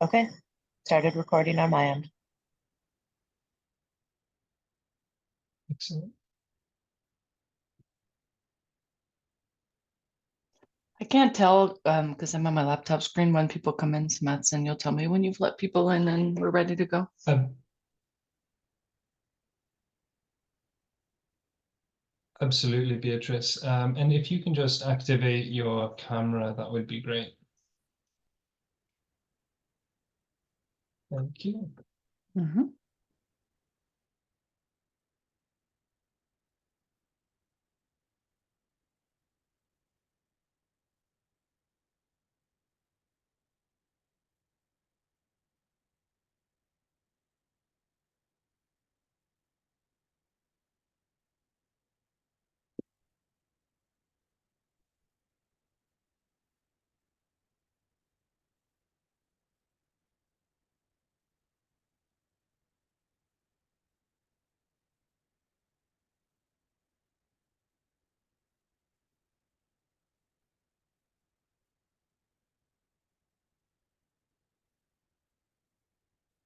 Okay, started recording on my end. Excellent. I can't tell because I'm on my laptop screen when people come in, so Matson, you'll tell me when you've let people in and we're ready to go. Absolutely, Beatrice. And if you can just activate your camera, that would be great. Thank you. Mm-hmm.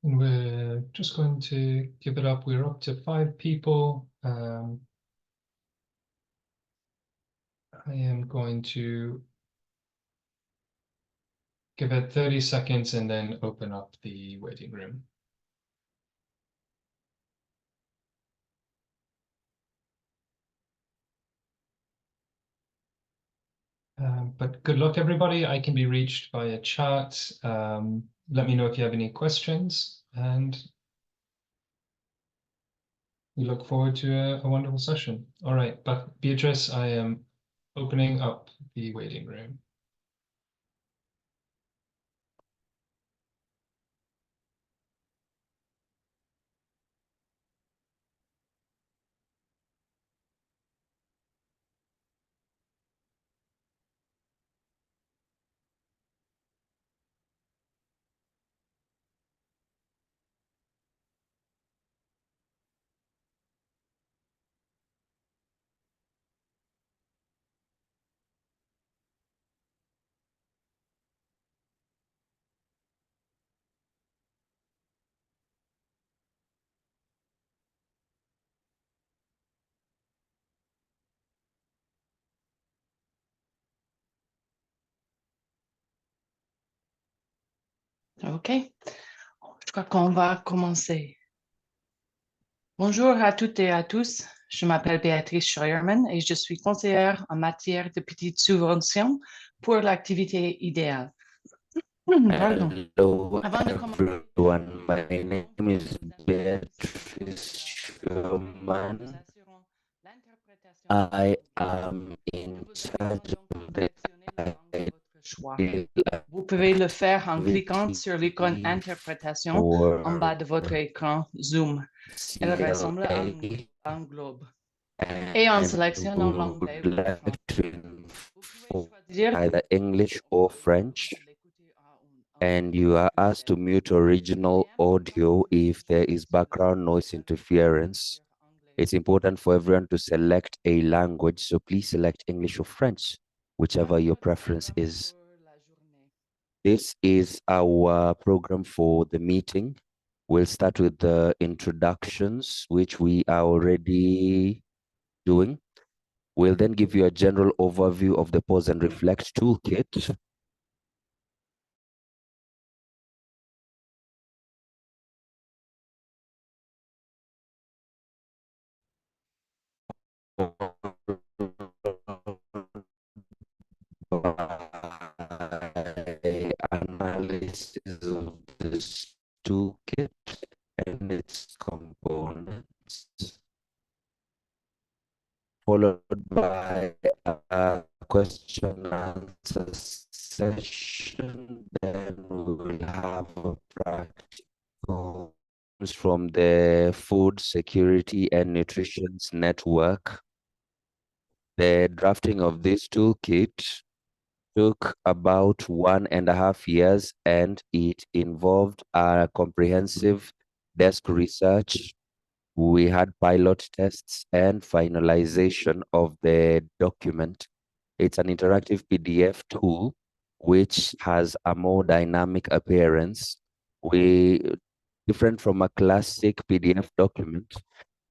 And we're just going to give it up. We're up to 5 people. I am going to give it 30 seconds and then open up the waiting room. But good luck, everybody. I can be reached via chat. Let me know if you have any questions, and we look forward to a wonderful session. All right, but Beatrice, I am opening up the waiting room. OK. Je crois qu'on va commencer. Bonjour à toutes et à tous. Je m'appelle Béatrice Scheuermann et je suis conseillère en matière de petites subventions pour l'activité idéale. Pardon. Hello Avant de everyone, my name is Beatrice Scheuermann. I am in charge of the Vous pouvez le faire en cliquant sur l'icône interprétation en bas de votre écran Zoom. Elle ressemble à un globe. Et en sélectionnant l'anglais, either English or French, and you are asked to mute original audio if there is background noise interference. It's important for everyone to select a language, so please select English or French, whichever your preference is. This is our program for the meeting. We'll start with the introductions, which we are already doing. We'll then give you a general overview of the Pause and Reflect toolkit. Analysis of this toolkit and its components, followed by a question and answer session. Then we will have a practical from the Food Security and Nutrition Network. The drafting of this toolkit took about 1.5 years, and it involved a comprehensive desk research. We had pilot tests and finalization of the document. It's an interactive PDF tool which has a more dynamic appearance. Different from a classic PDF document,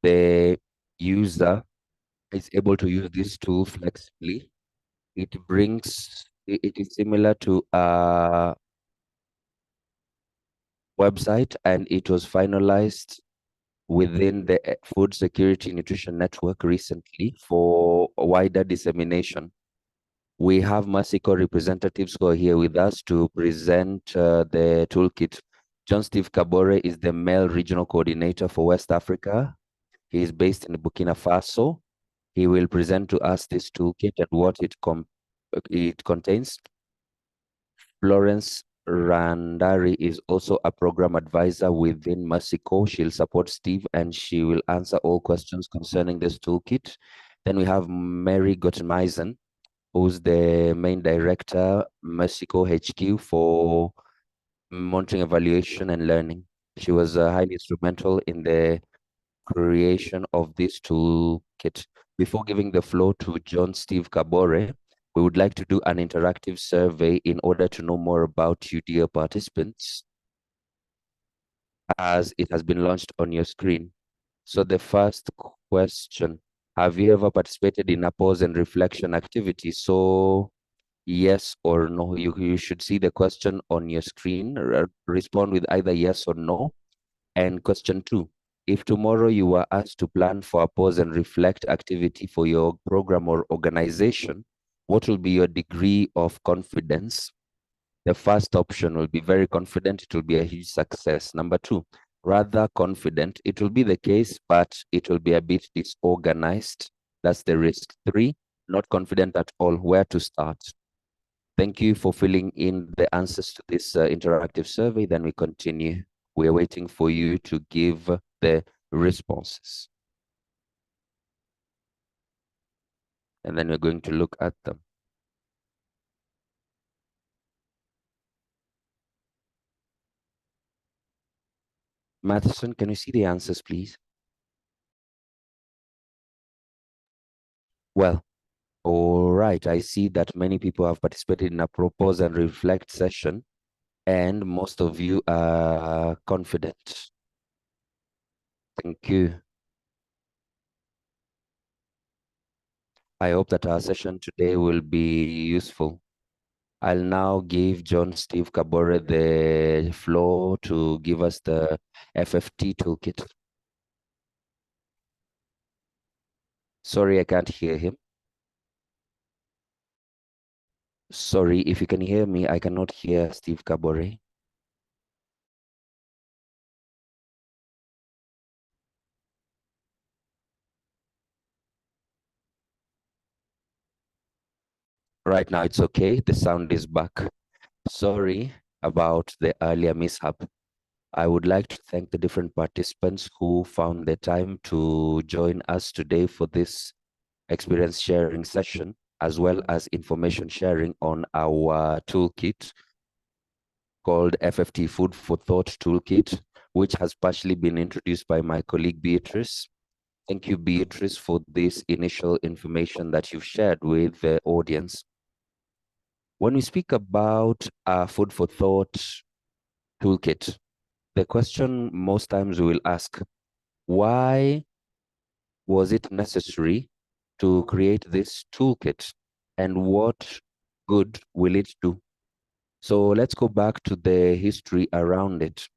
the user is able to use this tool flexibly. It is similar to a website, and it was finalized within the Food Security Nutrition Network recently for wider dissemination. We have Mexico representatives who are here with us to present the toolkit. John Steve Cabore is the male regional coordinator for West Africa. He is based in Burkina Faso. He will present to us this toolkit and what it contains. Florence Randari is also a program advisor within Mexico. She'll support Steve and she will answer all questions concerning this toolkit. Then we have Mary Gottmeisen, who's the main director, Mexico HQ, for monitoring, evaluation, and learning. She was highly instrumental in the creation of this toolkit. Before giving the floor to John Steve Cabore, we would like to do an interactive survey in order to know more about you, dear participants, as it has been launched on your screen. So the first question, have you ever participated in a pause and reflection activity? So yes or no, you should see the question on your screen. Respond with either yes or no. And question 2, if tomorrow you were asked to plan for a pause and reflect activity for your program or organization, what will be your degree of confidence? The first option will be very confident, it will be a huge success. Number 2, rather confident, it will be the case, but it will be a bit disorganized. That's the risk. 3, not confident at all. Where to start? Thank you for filling in the answers to this interactive survey. Then we continue. We are waiting for you to give the responses. And then we're going to look at them. Matheson, can you see the answers, please? Well, all right. I see that many people have participated in a propose and reflect session, and most of you are confident. Thank you. I hope that our session today will be useful. I'll now give John Steve Cabore the floor to give us the FFT toolkit. Sorry, I can't hear him. Sorry, if you can hear me, I cannot hear Steve Cabore. Right now, it's okay. The sound is back. Sorry about the earlier mishap. I would like to thank the different participants who found the time to join us today for this experience sharing session, as well as information sharing on our toolkit called FFT Food for Thought Toolkit, which has partially been introduced by my colleague Beatrice. Thank you, Beatrice, for this initial information that you've shared with the audience. When we speak about a Food for Thought toolkit, the question most times we will ask, why was it necessary to create this toolkit, and what good will it do? So let's go back to the history around it.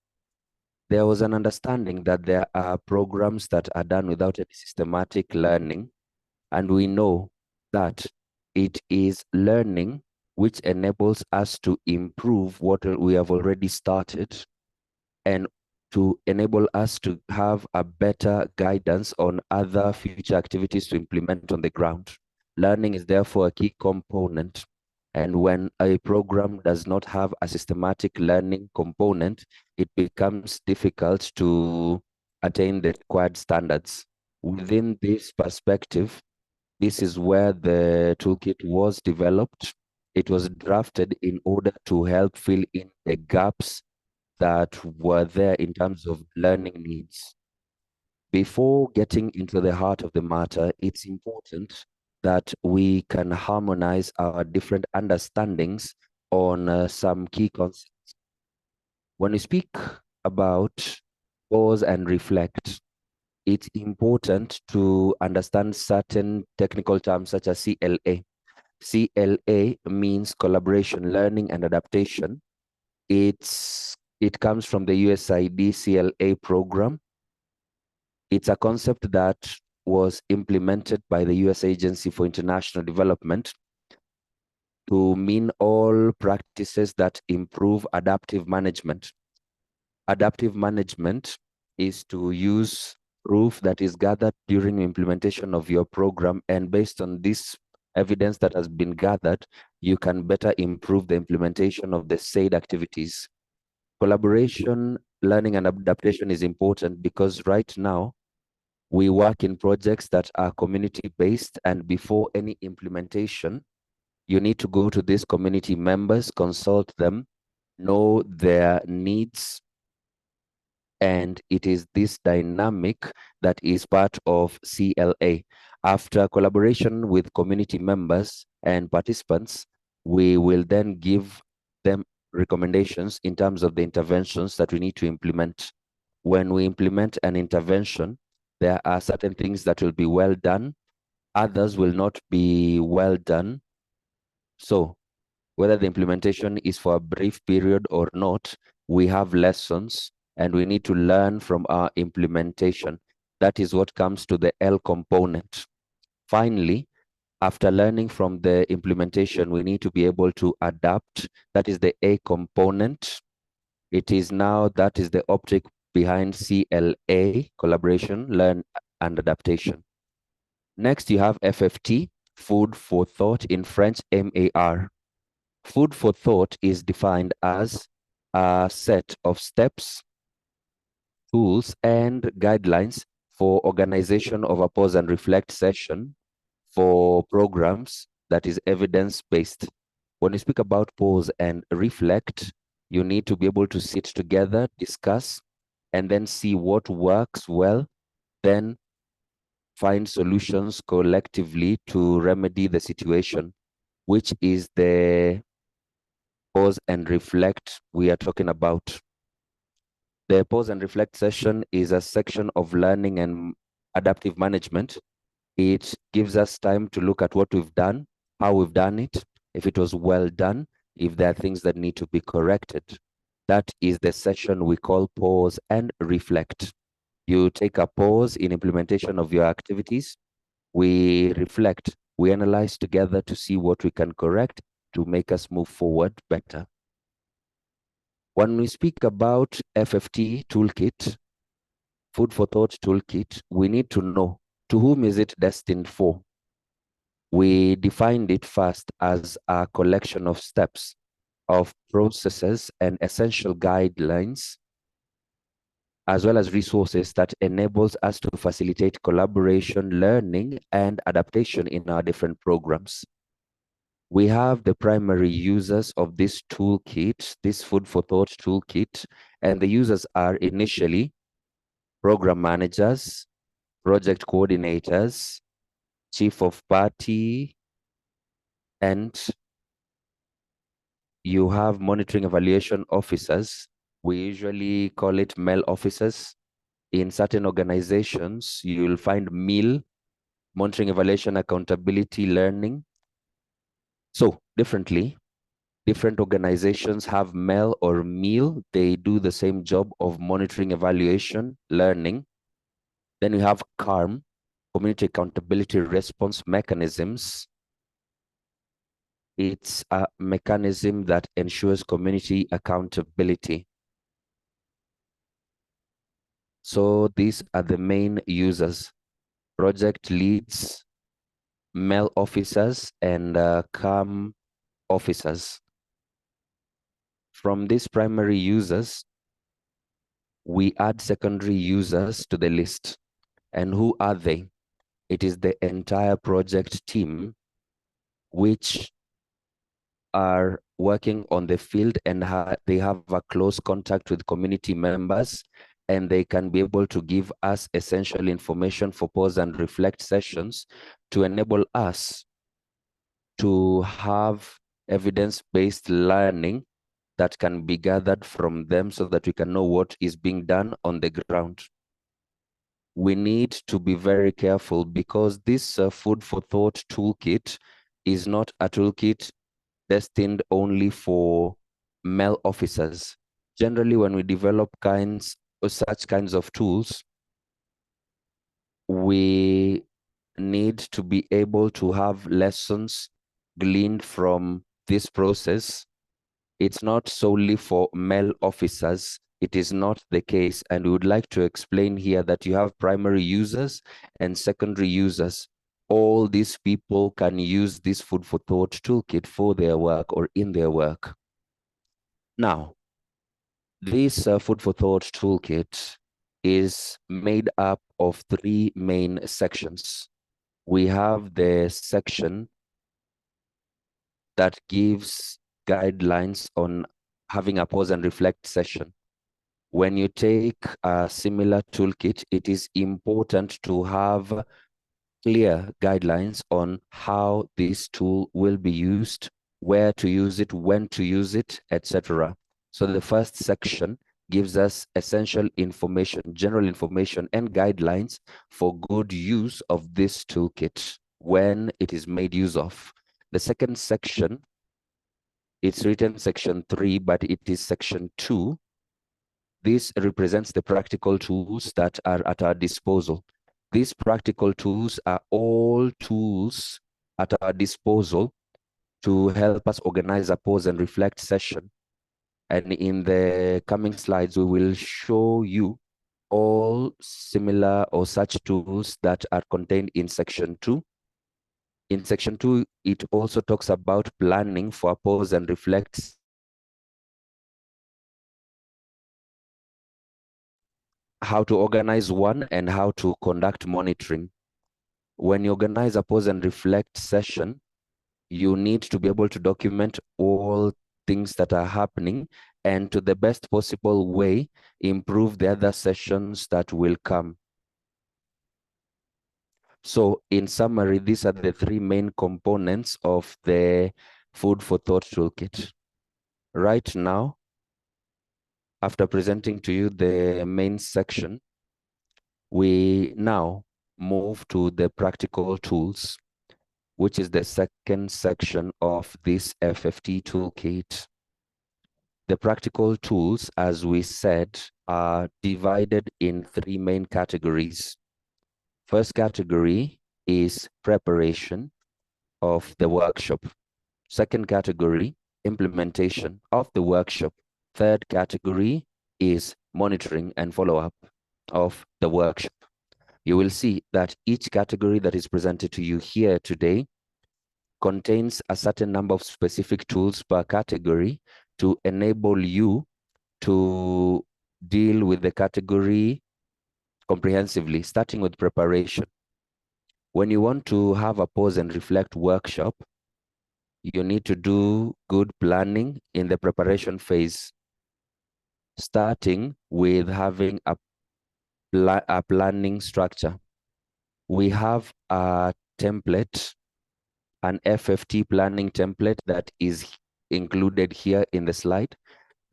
There was an understanding that there are programs that are done without any systematic learning, and we know that it is learning which enables us to improve what we have already started and to enable us to have a better guidance on other future activities to implement on the ground. Learning is therefore a key component. And when a program does not have a systematic learning component, it becomes difficult to attain the required standards. Within this perspective, this is where the toolkit was developed. It was drafted in order to help fill in the gaps that were there in terms of learning needs. Before getting into the heart of the matter, it's important that we can harmonize our different understandings on some key concepts. When we speak about pause and reflect, it's important to understand certain technical terms such as CLA. CLA means collaboration, learning, and adaptation. It comes from the USAID CLA program. It's a concept that was implemented by the US Agency for International Development to mean all practices that improve adaptive management. Adaptive management is to use proof that is gathered during implementation of your program, and based on this evidence that has been gathered, you can better improve the implementation of the said activities. Collaboration, learning, and adaptation is important because right now we work in projects that are community-based, and before any implementation, you need to go to these community members, consult them, know their needs, and it is this dynamic that is part of CLA. After collaboration with community members and participants, we will then give them recommendations in terms of the interventions that we need to implement. When we implement an intervention, there are certain things that will be well done, others will not be well done. So whether the implementation is for a brief period or not, we have lessons and we need to learn from our implementation. That is what comes to the L component. Finally, after learning from the implementation, we need to be able to adapt. That is the A component. It is now, that is the object behind CLA, collaboration, learn, and adaptation. Next, you have FFT, food for thought, in French, MAR. Food for thought is defined as a set of steps, tools, and guidelines for organization of a pause and reflect session for programs that is evidence-based. When you speak about pause and reflect, you need to be able to sit together, discuss, and then see what works well, then find solutions collectively to remedy the situation, which is the pause and reflect we are talking about. The pause and reflect session is a section of learning and adaptive management. It gives us time to look at what we've done, how we've done it, if it was well done, if there are things that need to be corrected. That is the session we call pause and reflect. You take a pause in implementation of your activities. We reflect, we analyze together to see what we can correct to make us move forward better. When we speak about FFT toolkit, food for thought toolkit, we need to know to whom is it destined for. We defined it first as a collection of steps, of processes and essential guidelines, as well as resources that enables us to facilitate collaboration, learning, and adaptation in our different programs. We have the primary users of this toolkit, this food for thought toolkit, and the users are initially program managers, project coordinators, chief of party, and you have monitoring evaluation officers. We usually call it MEL officers. In certain organizations, you'll find MEAL, monitoring evaluation accountability learning. So differently, different organizations have MEL or MEAL. They do the same job of monitoring evaluation learning. Then we have CARM, community accountability response mechanisms. It's a mechanism that ensures community accountability. So these are the main users: project leads, MEL officers, and CARM officers. From these primary users, we add secondary users to the list. And who are they? It is the entire project team, which are working on the field, and they have a close contact with community members, and they can be able to give us essential information for pause and reflect sessions to enable us to have evidence-based learning that can be gathered from them so that we can know what is being done on the ground. We need to be very careful because this food for thought toolkit is not a toolkit destined only for male officers. Generally, when we develop such kinds of tools, we need to be able to have lessons gleaned from this process. It's not solely for male officers. It is not the case. And we would like to explain here that you have primary users and secondary users. All these people can use this food for thought toolkit for their work or in their work. Now, this food for thought toolkit is made up of 3 main sections. We have the section that gives guidelines on having a pause and reflect session. When you take a similar toolkit, it is important to have clear guidelines on how this tool will be used, where to use it, when to use it, etc. So the first section gives us essential information, general information, and guidelines for good use of this toolkit when it is made use of. The second section, it's written section 3, but it is section 2. This represents the practical tools that are at our disposal. These practical tools are all tools at our disposal to help us organize a pause and reflect session. And in the coming slides, we will show you all similar or such tools that are contained in section 2. In section 2, it also talks about planning for a pause and reflect. How to organize one and how to conduct monitoring. When you organize a pause and reflect session, you need to be able to document all things that are happening and to the best possible way, improve the other sessions that will come. So in summary, these are the 3 main components of the food for thought toolkit. Right now, after presenting to you the main section, we now move to the practical tools, which is the second section of this FFT toolkit. The practical tools, as we said, are divided in 3 main categories. First category is preparation of the workshop. Second category, implementation of the workshop. Third category is monitoring and follow-up of the workshop. You will see that each category that is presented to you here today contains a certain number of specific tools per category to enable you to deal with the category comprehensively, starting with preparation. When you want to have a pause and reflect workshop, you need to do good planning in the preparation phase, starting with having a planning structure. We have a template, an FFT planning template that is included here in the slide.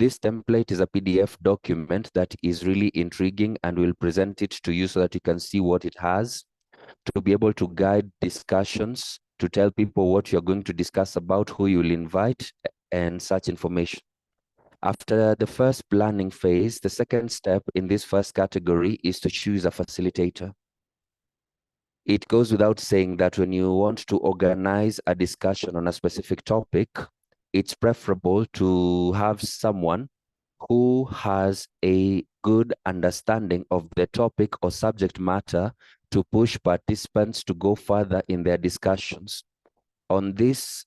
This template is a PDF document that is really intriguing, and we'll present it to you so that you can see what it has, to be able to guide discussions, to tell people what you're going to discuss about, who you'll invite, and such information. After the first planning phase, the second step in this first category is to choose a facilitator. It goes without saying that when you want to organize a discussion on a specific topic, it's preferable to have someone who has a good understanding of the topic or subject matter to push participants to go further in their discussions. On this,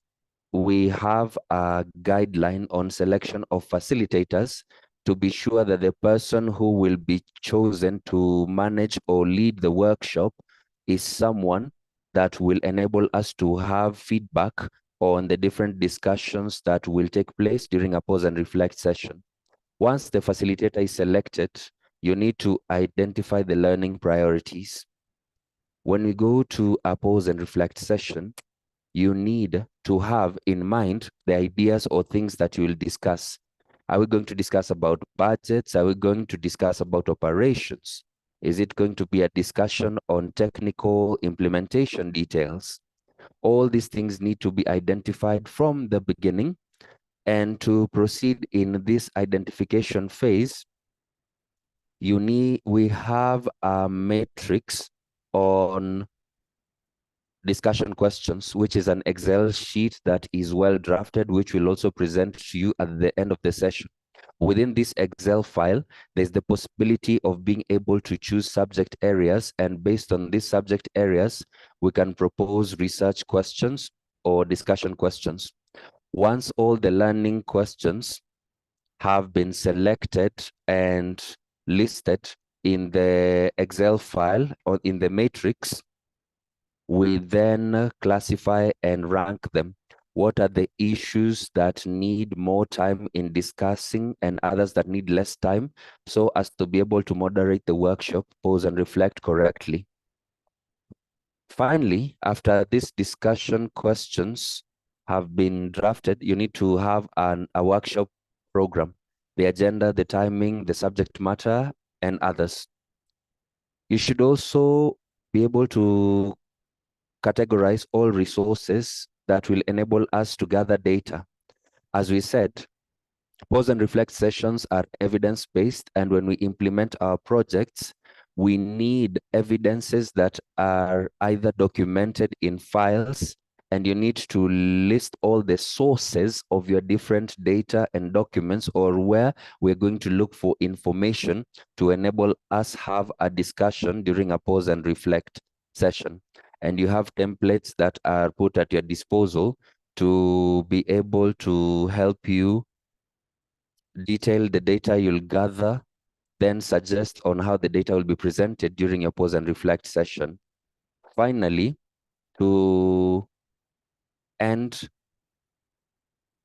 we have a guideline on selection of facilitators to be sure that the person who will be chosen to manage or lead the workshop is someone that will enable us to have feedback on the different discussions that will take place during a pause and reflect session. Once the facilitator is selected, you need to identify the learning priorities. When we go to a pause and reflect session, you need to have in mind the ideas or things that you will discuss. Are we going to discuss about budgets? Are we going to discuss about operations? Is it going to be a discussion on technical implementation details? All these things need to be identified from the beginning. And to proceed in this identification phase, we have a matrix on discussion questions, which is an Excel sheet that is well drafted, which will also present to you at the end of the session. Within this Excel file, there's the possibility of being able to choose subject areas, and based on these subject areas, we can propose research questions or discussion questions. Once all the learning questions have been selected and listed in the Excel file or in the matrix, we then classify and rank them. What are the issues that need more time in discussing and others that need less time, so as to be able to moderate the workshop, pause and reflect correctly. Finally, after this discussion questions have been drafted, you need to have a workshop program, the agenda, the timing, the subject matter, and others. You should also be able to categorize all resources that will enable us to gather data. As we said, pause and reflect sessions are evidence-based, and when we implement our projects, we need evidences that are either documented in files, and you need to list all the sources of your different data and documents, or where we're going to look for information to enable us have a discussion during a pause and reflect session. And you have templates that are put at your disposal to be able to help you detail the data you'll gather, then suggest on how the data will be presented during your pause and reflect session. Finally, to end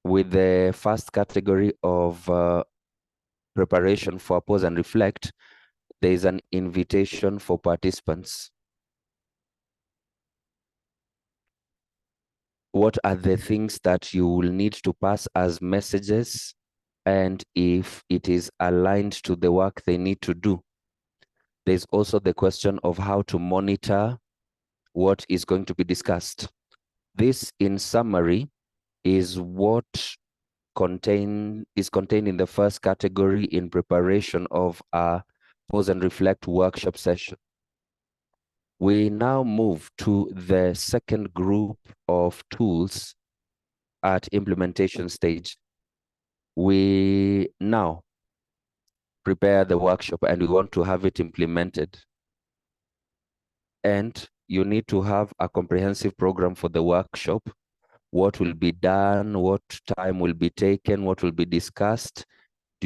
with the first category of preparation for pause and reflect, there is an invitation for participants. What are the things that you will need to pass as messages, and if it is aligned to the work they need to do? There's also the question of how to monitor what is going to be discussed. This, in summary, is what is contained in the first category in preparation of a pause and reflect workshop session. We now move to the second group of tools at implementation stage. We now prepare the workshop and we want to have it implemented. And you need to have a comprehensive program for the workshop. What will be done, what time will be taken, what will be discussed,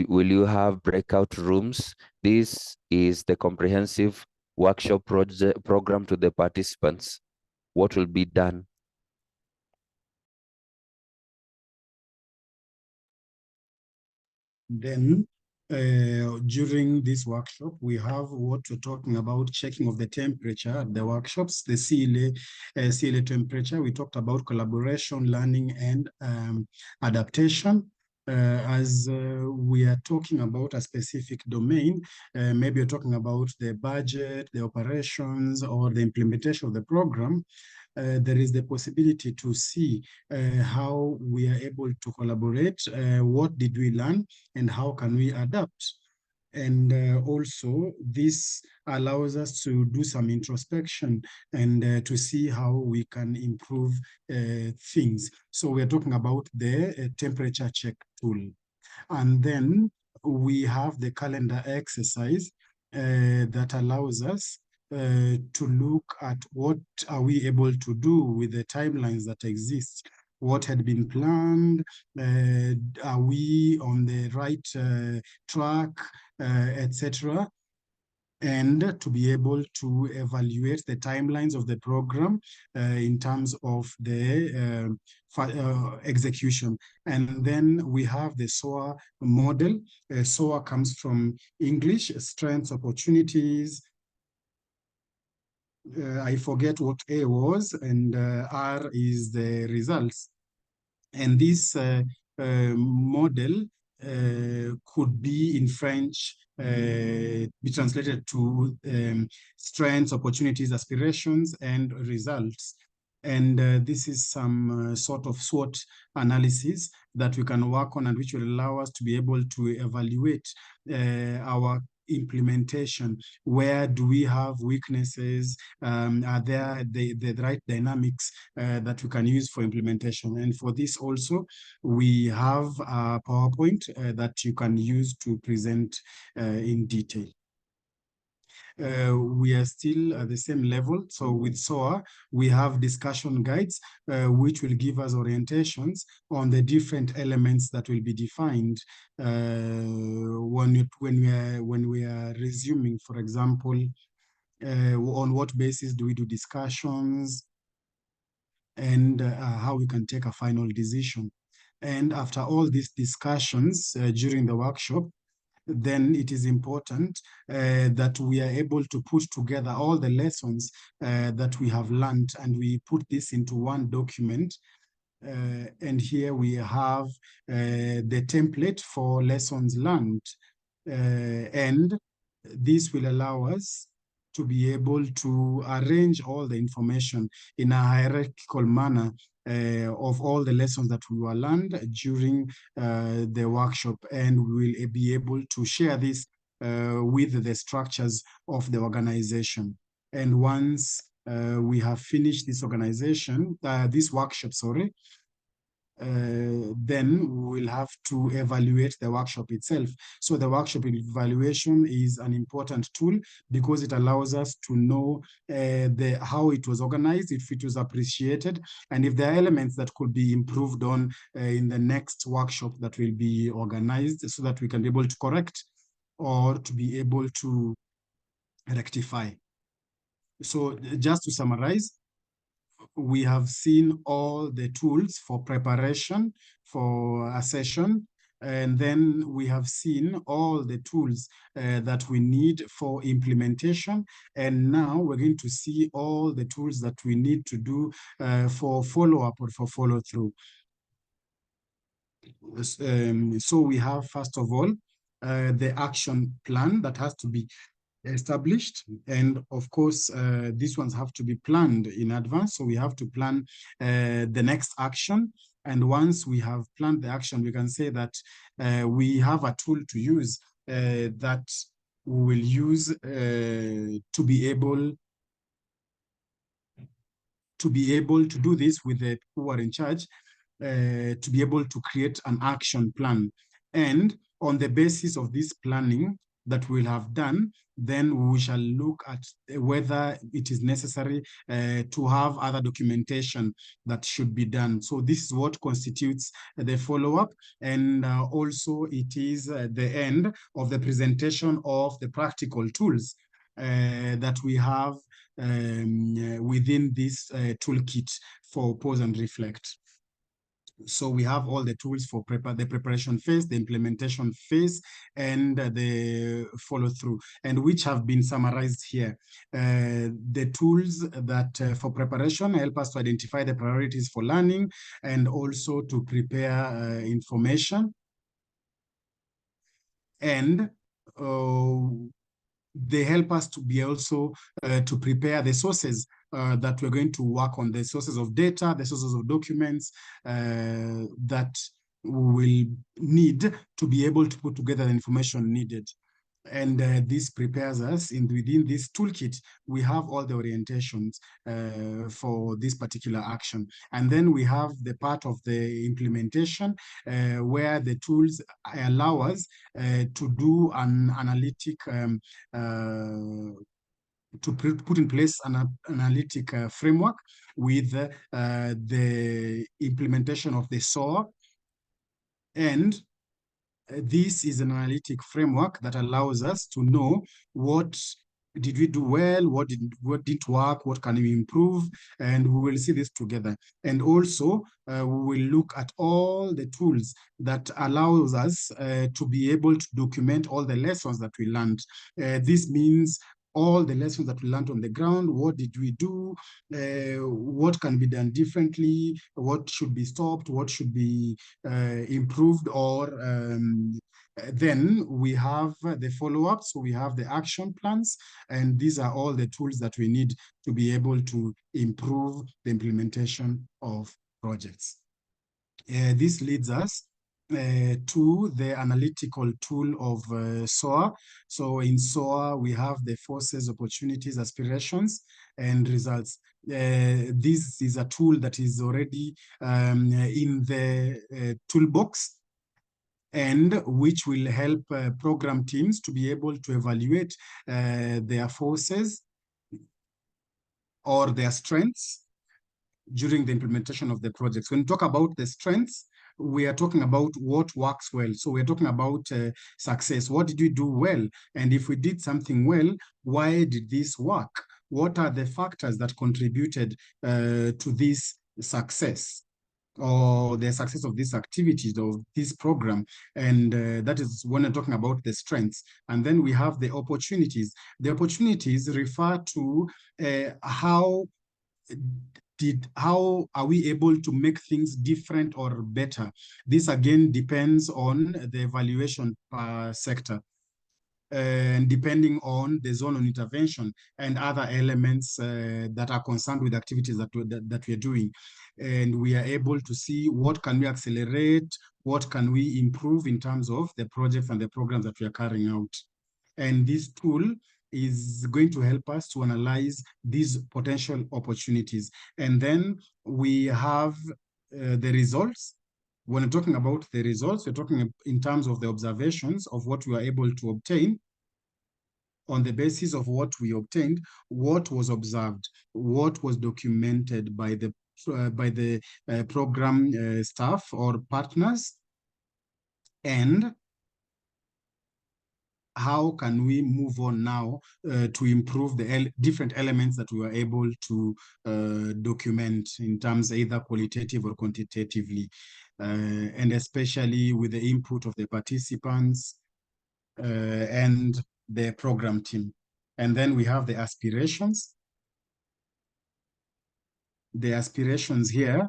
will you have breakout rooms? This is the comprehensive workshop program to the participants. What will be done? Then during this workshop, we have what we're talking about, checking of the temperature at the workshops, the CLA temperature. We talked about collaboration, learning, and adaptation. As we are talking about a specific domain, maybe you're talking about the budget, the operations, or the implementation of the program. There is the possibility to see how we are able to collaborate, what did we learn, and how can we adapt. And also, this allows us to do some introspection and to see how we can improve things. So we're talking about the temperature check tool. And then we have the calendar exercise that allows us to look at what are we able to do with the timelines that exist. What had been planned, are we on the right track, etc. And to be able to evaluate the timelines of the program in terms of the execution. And then we have the SOA model. SOA comes from English, strengths, opportunities. I forget what A was, and R is the results. And this model could be in French, be translated to strengths, opportunities, aspirations, and results. And this is some sort of SWOT analysis that we can work on and which will allow us to be able to evaluate our implementation. Where do we have weaknesses? Are there the right dynamics that we can use for implementation? And for this also, we have a PowerPoint that you can use to present in detail. We are still at the same level. So with SOA, we have discussion guides, which will give us orientations on the different elements that will be defined when we are resuming, for example, on what basis do we do discussions, and how we can take a final decision. And after all these discussions during the workshop, then it is important that we are able to put together all the lessons that we have learned, and we put this into one document. And here we have the template for lessons learned. And this will allow us to be able to arrange all the information in a hierarchical manner of all the lessons that we were learned during the workshop, and we will be able to share this with the structures of the organization. And once we have finished this this workshop, sorry, then we will have to evaluate the workshop itself. So the workshop evaluation is an important tool because it allows us to know how it was organized, if it was appreciated, and if there are elements that could be improved on in the next workshop that will be organized, so that we can be able to correct or to be able to rectify. So just to summarize, we have seen all the tools for preparation for a session, and then we have seen all the tools that we need for implementation, and now we're going to see all the tools that we need to do for follow-up or for follow-through. So we have, first of all, the action plan that has to be established, and of course these ones have to be planned in advance. So we have to plan the next action, and once we have planned the action, we can say that we have a tool to use that we will use to be able to do this with the people who are in charge, to be able to create an action plan. And on the basis of this planning that we'll have done, then we shall look at whether it is necessary to have other documentation that should be done. So this is what constitutes the follow-up, and also it is the end of the presentation of the practical tools that we have within this toolkit for pause and reflect. So we have all the tools for the preparation phase, the implementation phase, and the follow-through, and which have been summarized here. The tools that for preparation help us to identify the priorities for learning and also to prepare information. And they help us to be also to prepare the sources that we're going to work on, the sources of data, the sources of documents that we will need to be able to put together the information needed. And this prepares us, within this toolkit, we have all the orientations for this particular action. And then we have the part of the implementation where the tools allow us to do an analytic, to put in place an analytic framework with the implementation of the SOA. And this is an analytic framework that allows us to know what did we do well, what didn't work, what can we improve, and we will see this together. And also we will look at all the tools that allows us to be able to document all the lessons that we learned. This means all the lessons that we learned on the ground. What did we do? What can be done differently? What should be stopped? What should be improved? Or then we have the follow-up. So we have the action plans, and these are all the tools that we need to be able to improve the implementation of projects. This leads us to the analytical tool of SOA. So in SOA, we have the forces, opportunities, aspirations, and results. This is a tool that is already in the toolbox, and which will help program teams to be able to evaluate their forces or their strengths during the implementation of the projects. When we talk about the strengths, we are talking about what works well. So we're talking about success. What did we do well? And if we did something well, why did this work? What are the factors that contributed to this success, or the success of this activity, of this program? And that is when we're talking about the strengths. And then we have the opportunities. The opportunities refer to how are we able to make things different or better? This again depends on the evaluation per sector, and depending on the zone of intervention and other elements that are concerned with activities that we're doing. And we are able to see what can we accelerate, what can we improve in terms of the projects and the programs that we are carrying out. And this tool is going to help us to analyze these potential opportunities. And then we have the results. When we're talking about the results, we're talking in terms of the observations of what we are able to obtain. On the basis of what we obtained, what was observed, what was documented by the program staff or partners, and how can we move on now to improve the different elements that we were able to document in terms either qualitative or quantitatively, and especially with the input of the participants and the program team. And then we have the aspirations. The aspirations here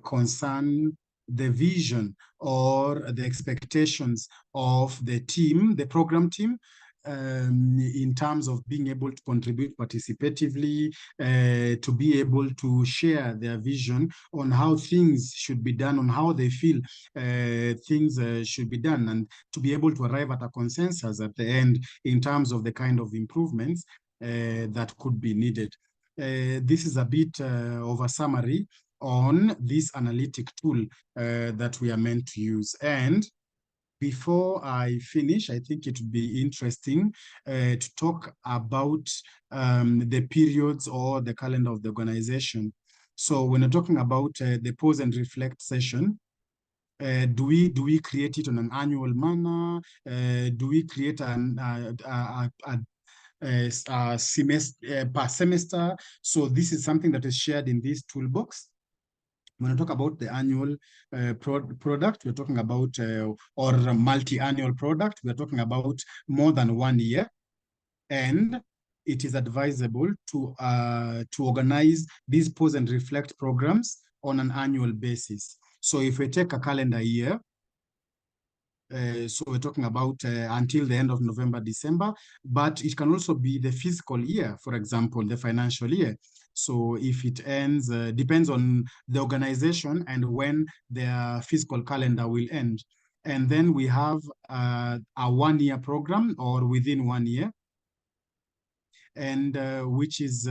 concern the vision or the expectations of the team, the program team, in terms of being able to contribute participatively, to be able to share their vision on how things should be done, on how they feel things should be done, and to be able to arrive at a consensus at the end in terms of the kind of improvements that could be needed. This is a bit of a summary on this analytic tool that we are meant to use. And before I finish, I think it would be interesting to talk about the periods or the calendar of the organization. So when we're talking about the pause and reflect session, do we create it on an annual manner? Do we create a semester per semester? So this is something that is shared in this toolbox. When I talk about the annual product, we're talking about, or multi-annual product, we're talking about more than 1 year. And it is advisable to organize these pause and reflect programs on an annual basis. So if we take a calendar year, so we're talking about until the end of November, December, but it can also be the fiscal year, for example, the financial year. So if it ends, depends on the organization and when their fiscal calendar will end. And then we have a 1-year program or within 1 year, and which is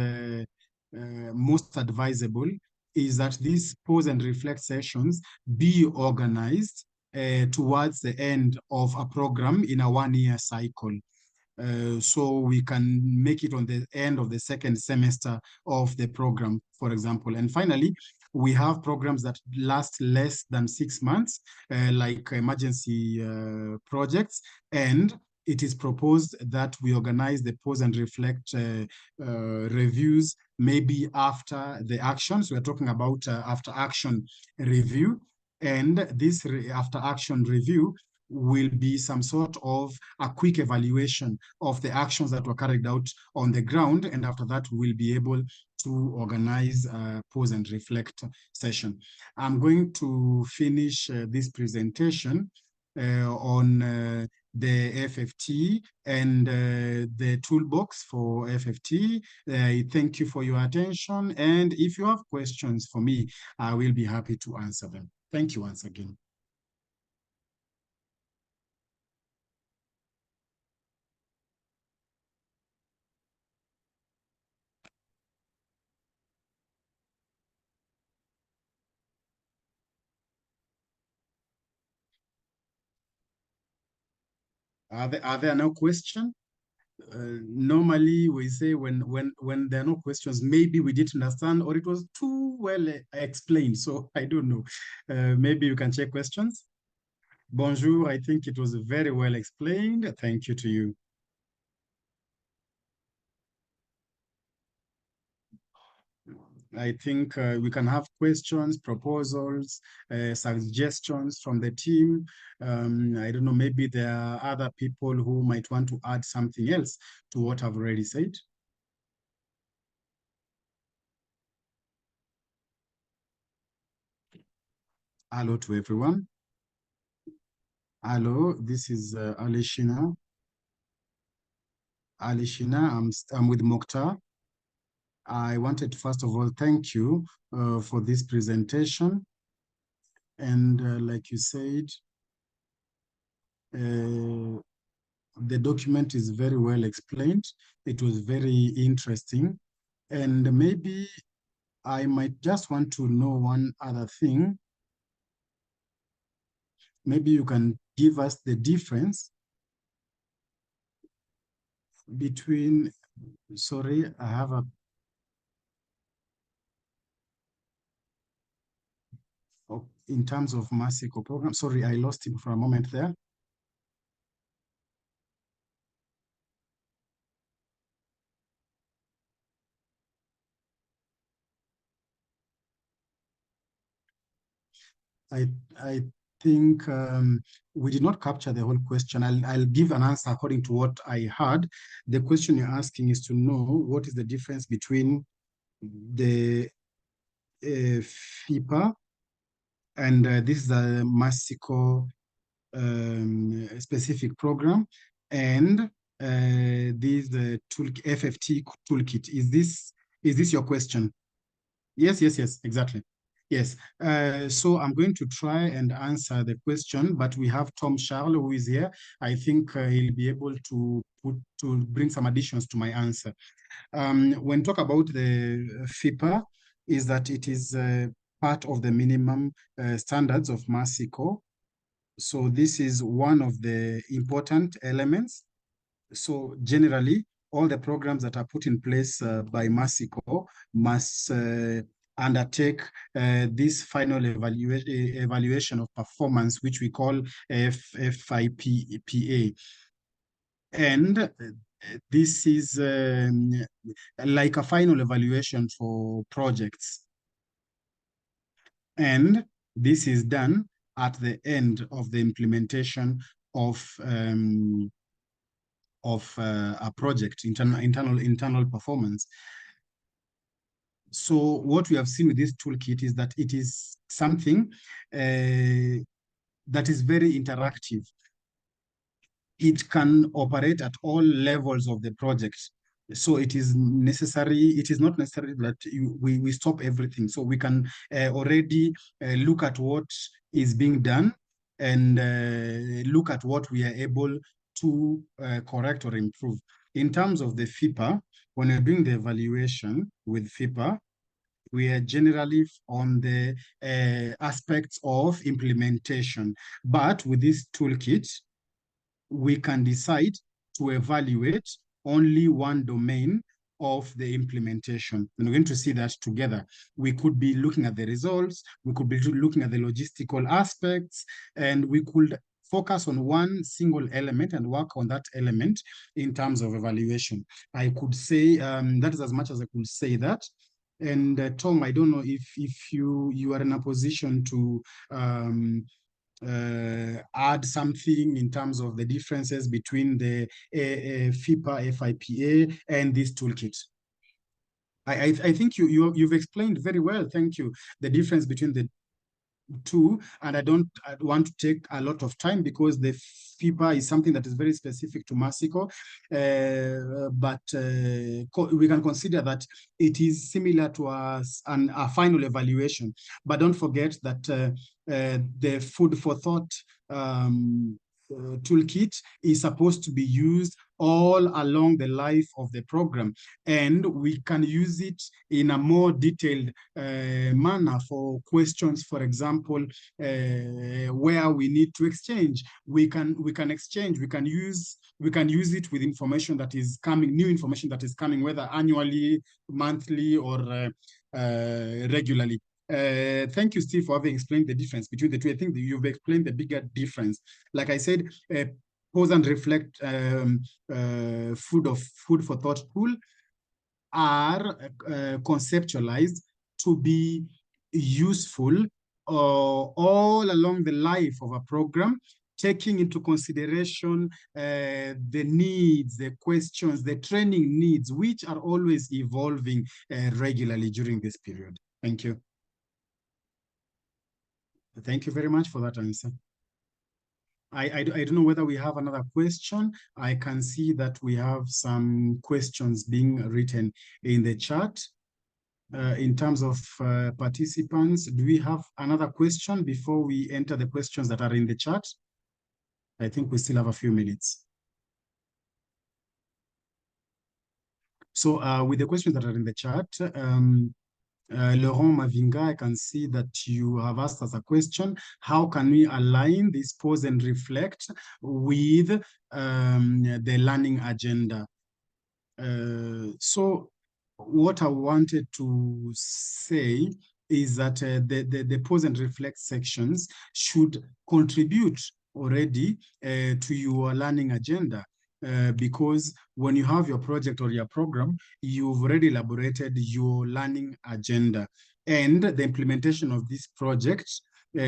most advisable is that these pause and reflect sessions be organized towards the end of a program in a 1-year cycle. So we can make it on the end of the second semester of the program, for example. And finally, we have programs that last less than 6 months, like emergency projects, and it is proposed that we organize the pause and reflect reviews maybe after the action. So we're talking about after action review. And this after action review will be some sort of a quick evaluation of the actions that were carried out on the ground. And after that, we'll be able to organize a pause and reflect session. I'm going to finish this presentation on the FFT and the toolbox for FFT. Thank you for your attention. And if you have questions for me, I will be happy to answer them. Thank you once again. Are there no questions? Normally we say when there are no questions, maybe we didn't understand or it was too well explained. So I don't know. Maybe you can check questions. Bonjour, I think it was very well explained. Thank you to you. I think we can have questions, proposals, suggestions from the team. I don't know, maybe there are other people who might want to add something else to what I've already said. Hello to everyone. Hello, this is Alishina. Alishina, I'm with Mokhtar. I wanted to first of all thank you for this presentation. And like you said, the document is very well explained. It was very interesting. And maybe I might just want to know one other thing. Maybe you can give us the difference between, sorry, I have a, in terms of Masiko program, sorry, I lost him for a moment there. I think we did not capture the whole question. I'll give an answer according to what I heard. The question you're asking is to know what is the difference between the FIPA and this is the Masiko specific program, and this the FFT toolkit. Is this your question? Yes, exactly. Yes, so I'm going to try and answer the question, but we have Tom Charles who is here. I think he'll be able to bring some additions to my answer. When talk about the FIPA, is that it is part of the minimum standards of Masiko. So this is one of the important elements. So generally, all the programs that are put in place by Masiko must undertake this final evaluation of performance, which we call FIPA. And this is like a final evaluation for projects. And this is done at the end of the implementation of a project, internal performance. So what we have seen with this toolkit is that it is something that is very interactive. It can operate at all levels of the project. So it is not necessary that we stop everything. So we can already look at what is being done and look at what we are able to correct or improve. In terms of the FIPA, when you're doing the evaluation with FIPA, we are generally on the aspects of implementation. But with this toolkit, we can decide to evaluate only one domain of the implementation. And we're going to see that together. We could be looking at the results, we could be looking at the logistical aspects, and we could focus on one single element and work on that element in terms of evaluation. I could say that is as much as I could say that. And Tom, I don't know if you are in a position to add something in terms of the differences between the FIPA, FIPA, and this toolkit? I think you've explained very well, thank you, the difference between the two, and I want to take a lot of time because the FIPA is something that is very specific to Mexico, but we can consider that it is similar to a final evaluation. But don't forget that the food for thought toolkit is supposed to be used all along the life of the program, and we can use it in a more detailed manner for questions, for example, where we need to exchange. We can exchange, we can use it with information that is coming, new information that is coming, whether annually, monthly, or regularly. Thank you, Steve, for having explained the difference between the two. I think that you've explained the bigger difference. Like I said, pause and reflect food for thought tool are conceptualized to be useful all along the life of a program, taking into consideration the needs, the questions, the training needs, which are always evolving regularly during this period. Thank you. Thank you very much for that answer. I don't know whether we have another question. I can see that we have some questions being written in the chat. In terms of participants, do we have another question before we enter the questions that are in the chat? I think we still have a few minutes. So with the questions that are in the chat, Laurent Mavinga, I can see that you have asked us a question. How can we align this pause and reflect with the learning agenda? So what I wanted to say is that the pause and reflect sections should contribute already to your learning agenda. Because when you have your project or your program, you've already elaborated your learning agenda, and the implementation of this project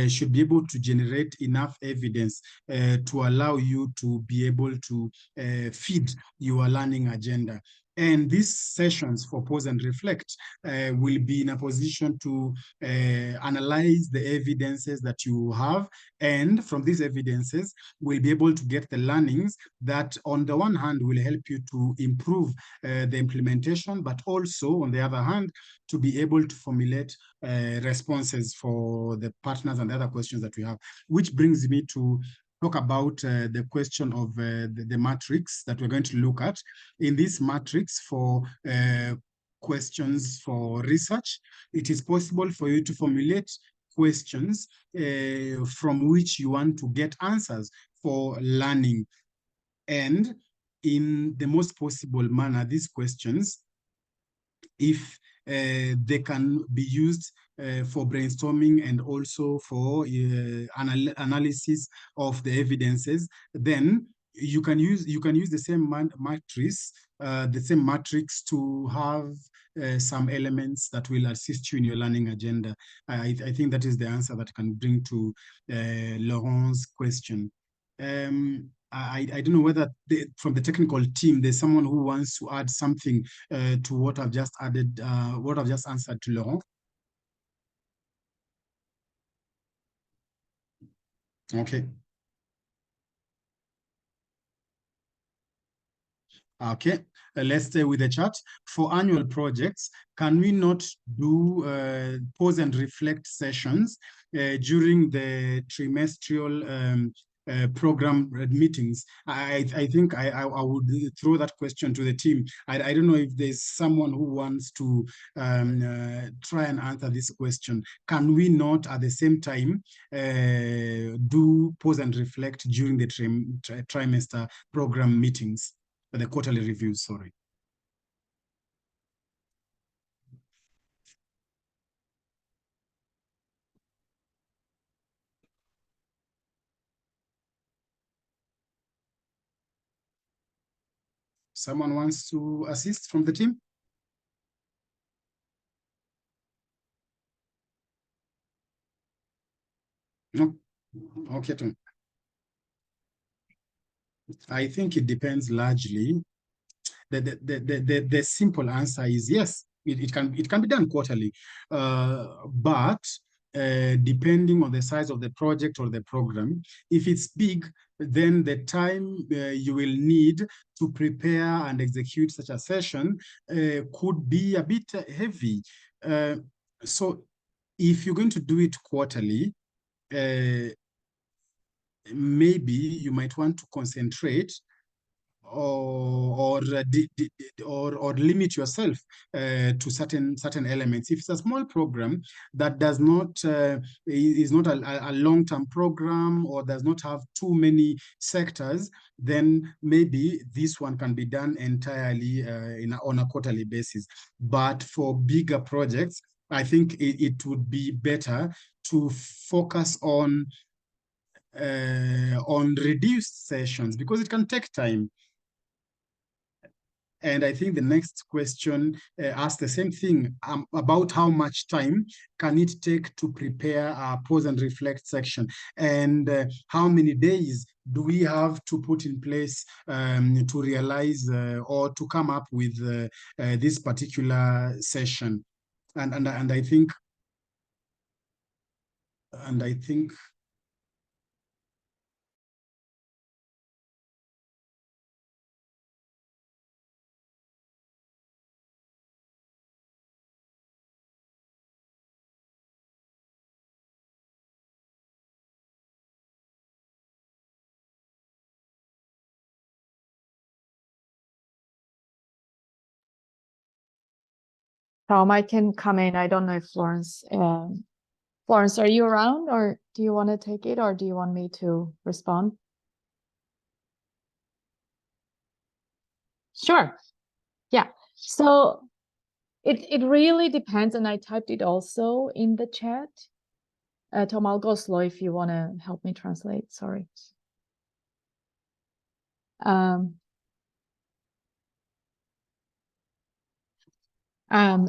should be able to generate enough evidence to allow you to be able to feed your learning agenda. And these sessions for pause and reflect will be in a position to analyze the evidences that you have. And from these evidences, we'll be able to get the learnings that on the one hand will help you to improve the implementation, but also on the other hand, to be able to formulate responses for the partners and the other questions that we have. Which brings me to talk about the question of the matrix that we're going to look at. In this matrix for questions for research, it is possible for you to formulate questions from which you want to get answers for learning. And in the most possible manner, these questions, if they can be used for brainstorming and also for analysis of the evidences, then you can use the same matrix to have some elements that will assist you in your learning agenda. I think that is the answer that I can bring to Laurent's question. I don't know whether from the technical team there's someone who wants to add something to what I've just added, what I've just answered to Laurent. Okay. Okay, let's stay with the chat. For annual projects, can we not do pause and reflect sessions during the trimestral program meetings? I think I would throw that question to the team. I don't know if there's someone who wants to try and answer this question. Can we not at the same time do pause and reflect during the trimester program meetings? The quarterly reviews, sorry. Someone wants to assist from the team? No. Okay, Tom. I think it depends largely. The simple answer is yes, it can be done quarterly, but depending on the size of the project or the program, if it's big, then the time you will need to prepare and execute such a session could be a bit heavy. So if you're going to do it quarterly, maybe you might want to concentrate or limit yourself to certain elements. If it's a small program that does not is not a long-term program or does not have too many sectors, then maybe this one can be done entirely on a quarterly basis. But for bigger projects, I think it would be better to focus on reduced sessions because it can take time. And I think the next question asks the same thing about how much time can it take to prepare a pause and reflect section, and how many days do we have to put in place to realize or to come up with this particular session. And I think Tom, I can come in. I don't know if Florence, Florence, are you around, or do you want to take it, or do you want me to respond? Sure. Yeah. So it really depends, and I typed it also in the chat. Tom, I'll go slow if you want to help me translate. Sorry.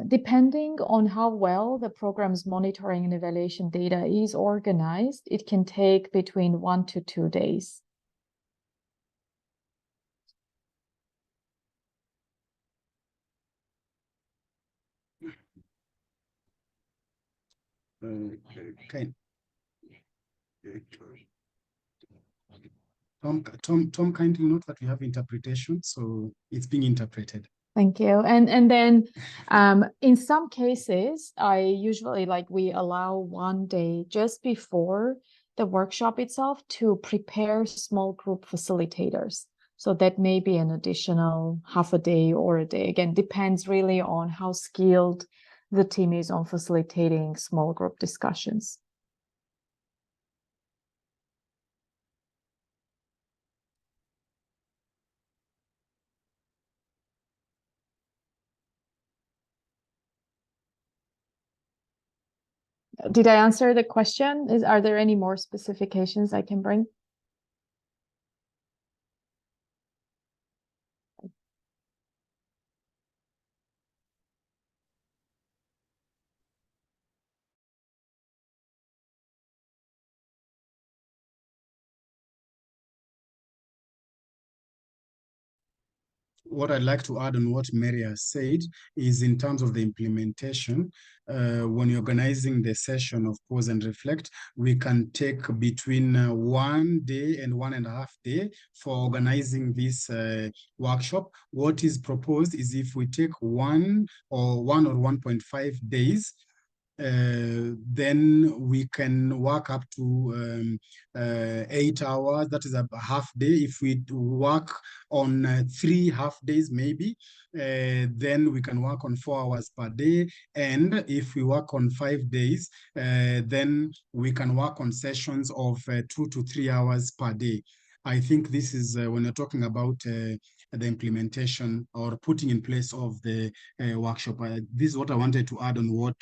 Depending on how well the program's monitoring and evaluation data is organized, it can take between 1 to 2 days. Okay. Tom, kindly note that we have interpretation, so it's being interpreted. Thank you. And then in some cases, I usually we allow 1 day just before the workshop itself to prepare small group facilitators. So that may be an additional half a day or a day. Again, depends really on how skilled the team is on facilitating small group discussions. Did I answer the question? Are there any more specifications I can bring? What I'd like to add on what Mary has said is in terms of the implementation, when you're organizing the session of pause and reflect, we can take between 1 day and 1.5 days for organizing this workshop. What is proposed is if we take 1 or 1.5 days, then we can work up to 8 hours. That is a half day. If we work on 3 half days, maybe, then we can work on 4 hours per day. And if we work on 5 days, then we can work on sessions of 2 to 3 hours per day. I think this is when you're talking about the implementation or putting in place of the workshop. This is what I wanted to add on what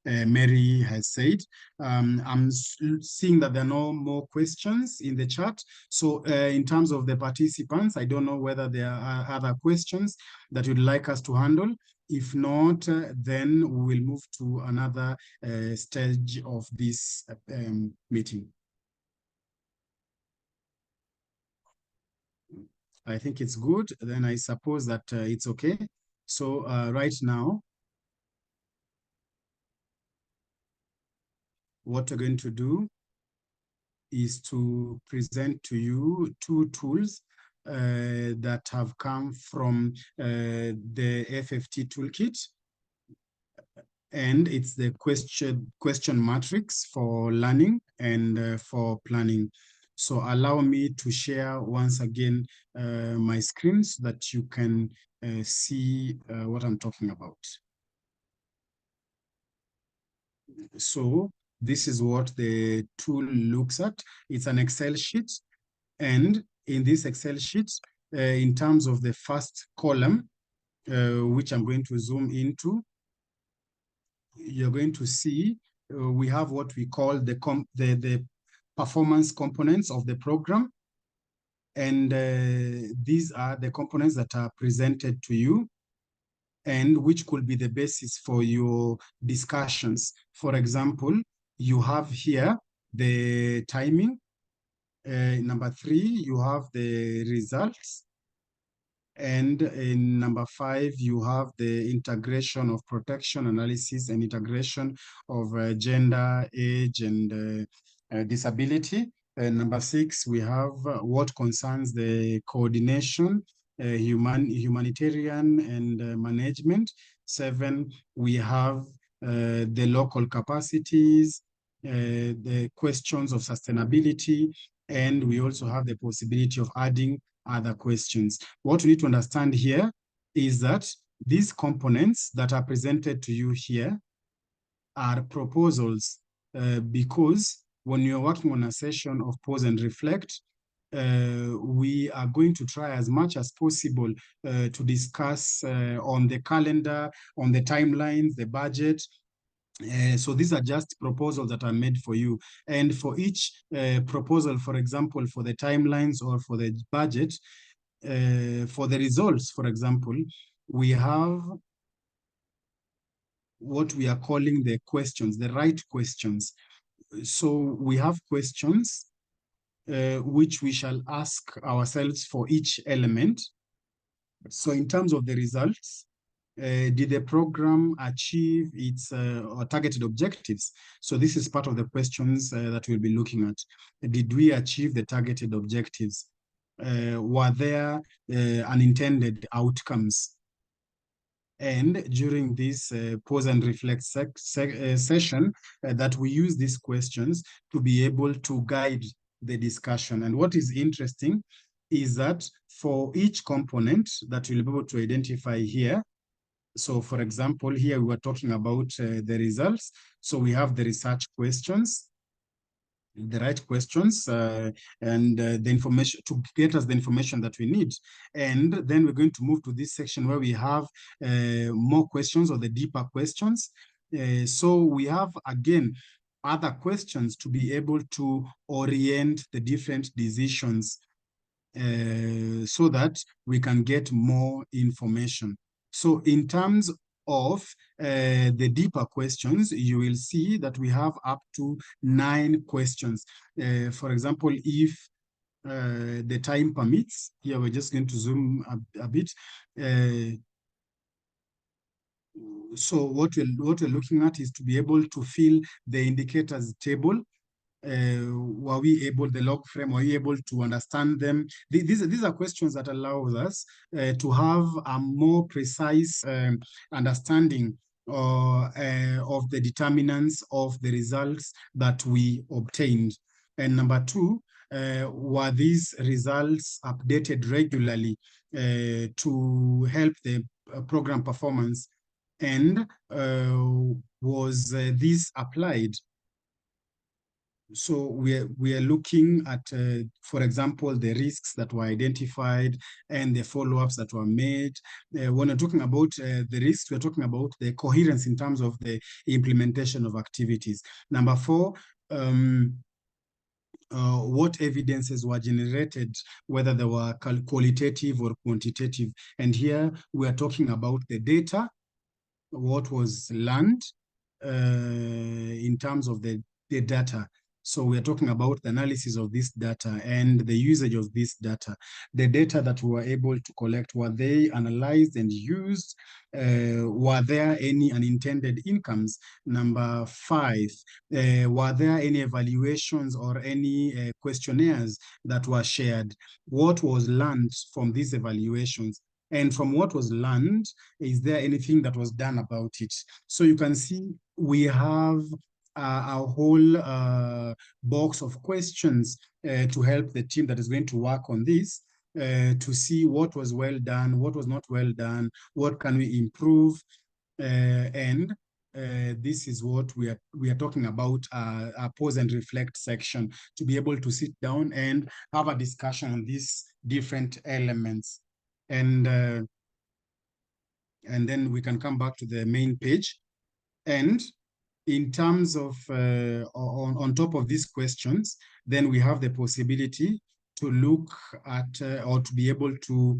Mary has said. I'm seeing that there are no more questions in the chat. So in terms of the participants, I don't know whether there are other questions that you'd like us to handle. If not, then we will move to another stage of this meeting. I think it's good. Then I suppose that it's okay. So right now, what we're going to do is to present to you two tools that have come from the FFT toolkit. And it's the question matrix for learning and for planning. So allow me to share once again my screen so that you can see what I'm talking about. So this is what the tool looks at. It's an Excel sheet. And in this Excel sheet, in terms of the first column, which I'm going to zoom into, you're going to see we have what we call the performance components of the program. And these are the components that are presented to you and which could be the basis for your discussions. For example, you have here the timing. Number 3, you have the results. And in number 5, you have the integration of protection analysis and integration of gender, age, and disability. Number 6, we have what concerns the coordination, humanitarian and management. 7, we have the local capacities, the questions of sustainability, and we also have the possibility of adding other questions. What we need to understand here is that these components that are presented to you here are proposals because when you're working on a session of pause and reflect, we are going to try as much as possible to discuss on the calendar, on the timelines, the budget. So these are just proposals that are made for you. And for each proposal, for example, for the timelines or for the budget, for the results, for example, we have what we are calling the questions, the right questions. So we have questions which we shall ask ourselves for each element. So in terms of the results, did the program achieve its targeted objectives? So this is part of the questions that we'll be looking at. Did we achieve the targeted objectives? Were there unintended outcomes? And during this pause and reflect session, that we use these questions to be able to guide the discussion. And what is interesting is that for each component that we'll be able to identify here, so for example, here we were talking about the results. So we have the research questions, the right questions, and the information to get us the information that we need. And then we're going to move to this section where we have more questions or the deeper questions. So we have, again, other questions to be able to orient the different decisions so that we can get more information. So in terms of the deeper questions, you will see that we have up to 9 questions. For example, if the time permits, here we're just going to zoom a bit. So what we're looking at is to be able to fill the indicators table. Were we able, the log frame, were we able to understand them? These are questions that allow us to have a more precise understanding of the determinants of the results that we obtained. And number 2, were these results updated regularly to help the program performance? And was this applied? So we are looking at, for example, the risks that were identified and the follow-ups that were made. When we're talking about the risks, we're talking about the coherence in terms of the implementation of activities. Number 4, what evidences were generated, whether they were qualitative or quantitative. And here we are talking about the data, what was learned in terms of the data. So we are talking about the analysis of this data and the usage of this data. The data that we were able to collect, were they analyzed and used? Were there any unintended incomes? Number 5, were there any evaluations or any questionnaires that were shared? What was learned from these evaluations? And from what was learned, is there anything that was done about it? So you can see we have a whole box of questions to help the team that is going to work on this, to see what was well done, what was not well done, what can we improve, and this is what we are talking about, a pause and reflect section, to be able to sit down and have a discussion on these different elements. And then we can come back to the main page. And in terms of, on top of these questions, then we have the possibility to look at or to be able to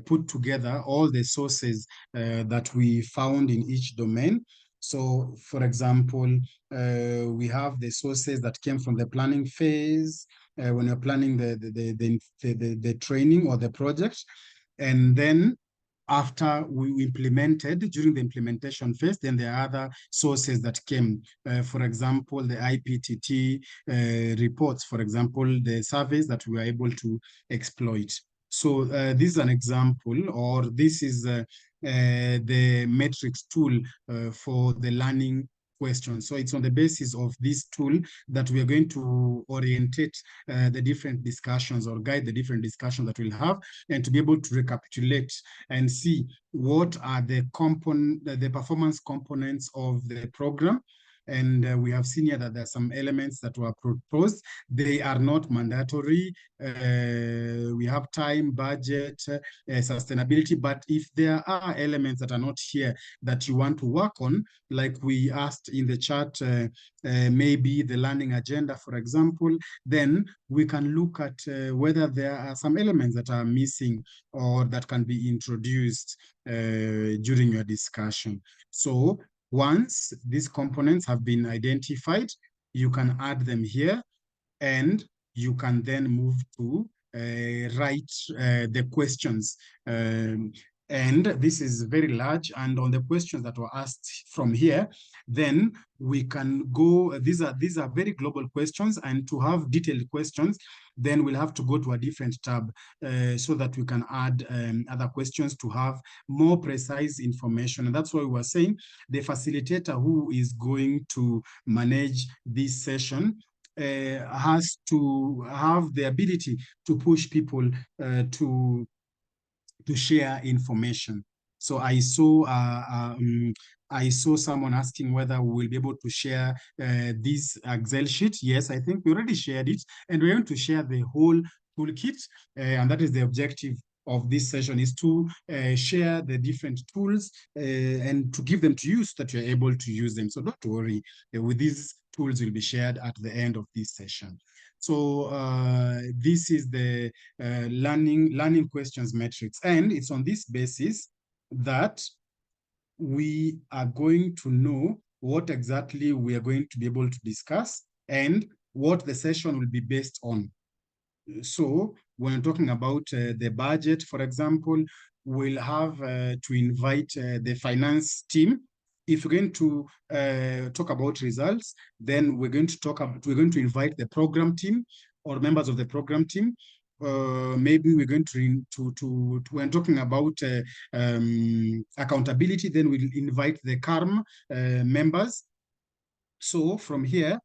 put together all the sources that we found in each domain. So, for example, we have the sources that came from the planning phase, when you're planning the training or the project. And then after we implemented, during the implementation phase, then there are other sources that came. For example, the IPTT reports, for example, the surveys that we were able to exploit. So this is an example, or this is the metrics tool for the learning question. So it's on the basis of this tool that we are going to orientate the different discussions, or guide the different discussions that we'll have, and to be able to recapitulate and see what are the performance components of the program. And we have seen here that there are some elements that were proposed. They are not mandatory. We have time, budget, sustainability. But if there are elements that are not here that you want to work on, like we asked in the chat, maybe the learning agenda, for example, then we can look at whether there are some elements that are missing or that can be introduced during your discussion. So once these components have been identified, you can add them here, and you can then move to write the questions. And this is very large, and on the questions that were asked from here, then we can go, these are very global questions, and to have detailed questions, then we'll have to go to a different tab so that we can add other questions to have more precise information. And that's why we were saying the facilitator who is going to manage this session has to have the ability to push people to share information. So I saw someone asking whether we will be able to share this Excel sheet. Yes, I think we already shared it, and we're going to share the whole toolkit, and that is the objective of this session, is to share the different tools and to give them to you so that you're able to use them. So don't worry, with these tools will be shared at the end of this session. So this is the learning questions matrix, and it's on this basis that we are going to know what exactly we are going to be able to discuss and what the session will be based on. So when talking about the budget, for example, we'll have to invite the finance team. If we're going to talk about results, then we're going to invite the program team or members of the program team. Maybe we're going to when talking about accountability, then we'll invite the CARM members. So from here,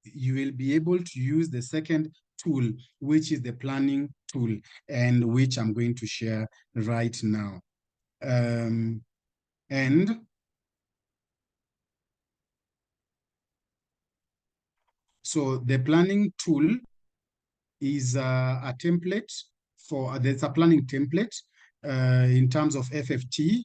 you will be able to use the second tool, which is the planning tool, and which I'm going to share right now. And so the planning tool is a template for, there's a planning template in terms of FFT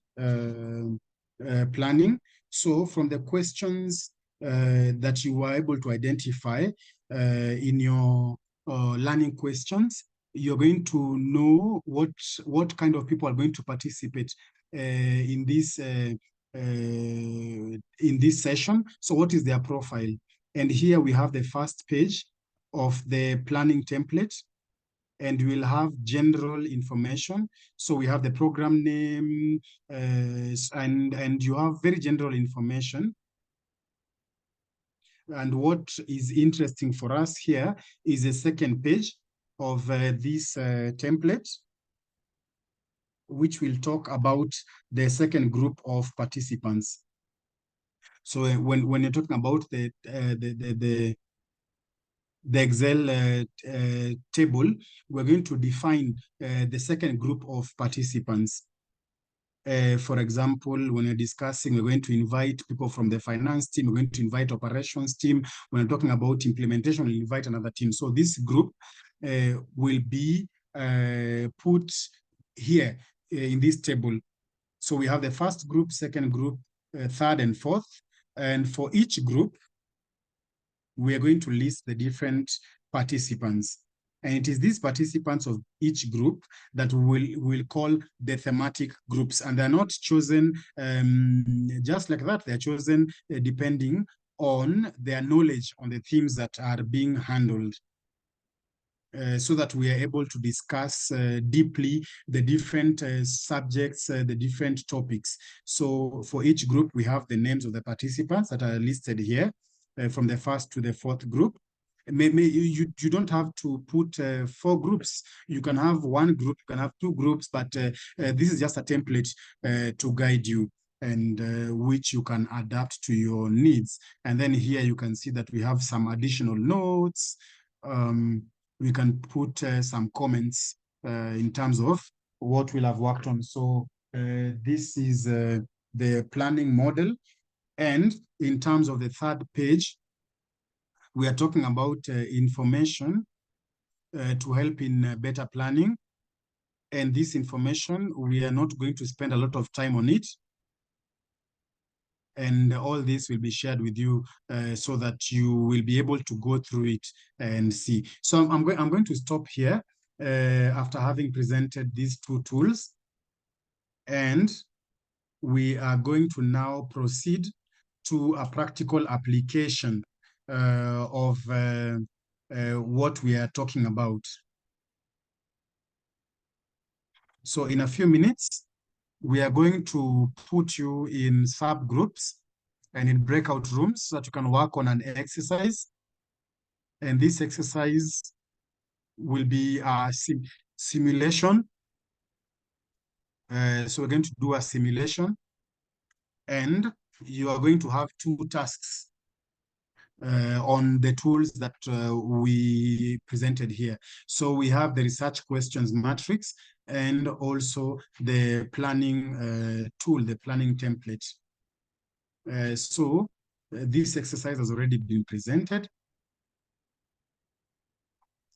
planning. So from the questions that you were able to identify in your learning questions, you're going to know what kind of people are going to participate in this session. So what is their profile? And here we have the first page of the planning template, and we'll have general information. So we have the program name, and you have very general information. And what is interesting for us here is the second page of this template, which will talk about the second group of participants. So when you're talking about the Excel table, we're going to define the second group of participants. For example, when you're discussing, we're going to invite people from the finance team, we're going to invite operations team. When we're talking about implementation, we'll invite another team. So this group will be put here in this table. So we have the first group, second group, third and fourth. And for each group, we are going to list the different participants. And it is these participants of each group that we'll call the thematic groups. And they're not chosen just like that. They're chosen depending on their knowledge on the themes that are being handled. So that we are able to discuss deeply the different subjects, the different topics. So for each group, we have the names of the participants that are listed here from the first to the fourth group. You don't have to put 4 groups. You can have 1 group, you can have 2 groups, but this is just a template to guide you, and which you can adapt to your needs. And then here you can see that we have some additional notes. We can put some comments in terms of what we'll have worked on. So this is the planning model. And in terms of the third page, we are talking about information to help in better planning. And this information, we are not going to spend a lot of time on it. And all this will be shared with you so that you will be able to go through it and see. So I'm going to stop here after having presented these 2 tools. And we are going to now proceed to a practical application of what we are talking about. So in a few minutes, we are going to put you in subgroups and in breakout rooms so that you can work on an exercise. And this exercise will be a simulation. So we're going to do a simulation, and you are going to have 2 tasks on the tools that we presented here. So we have the research questions matrix and also the planning tool, the planning template. So this exercise has already been presented.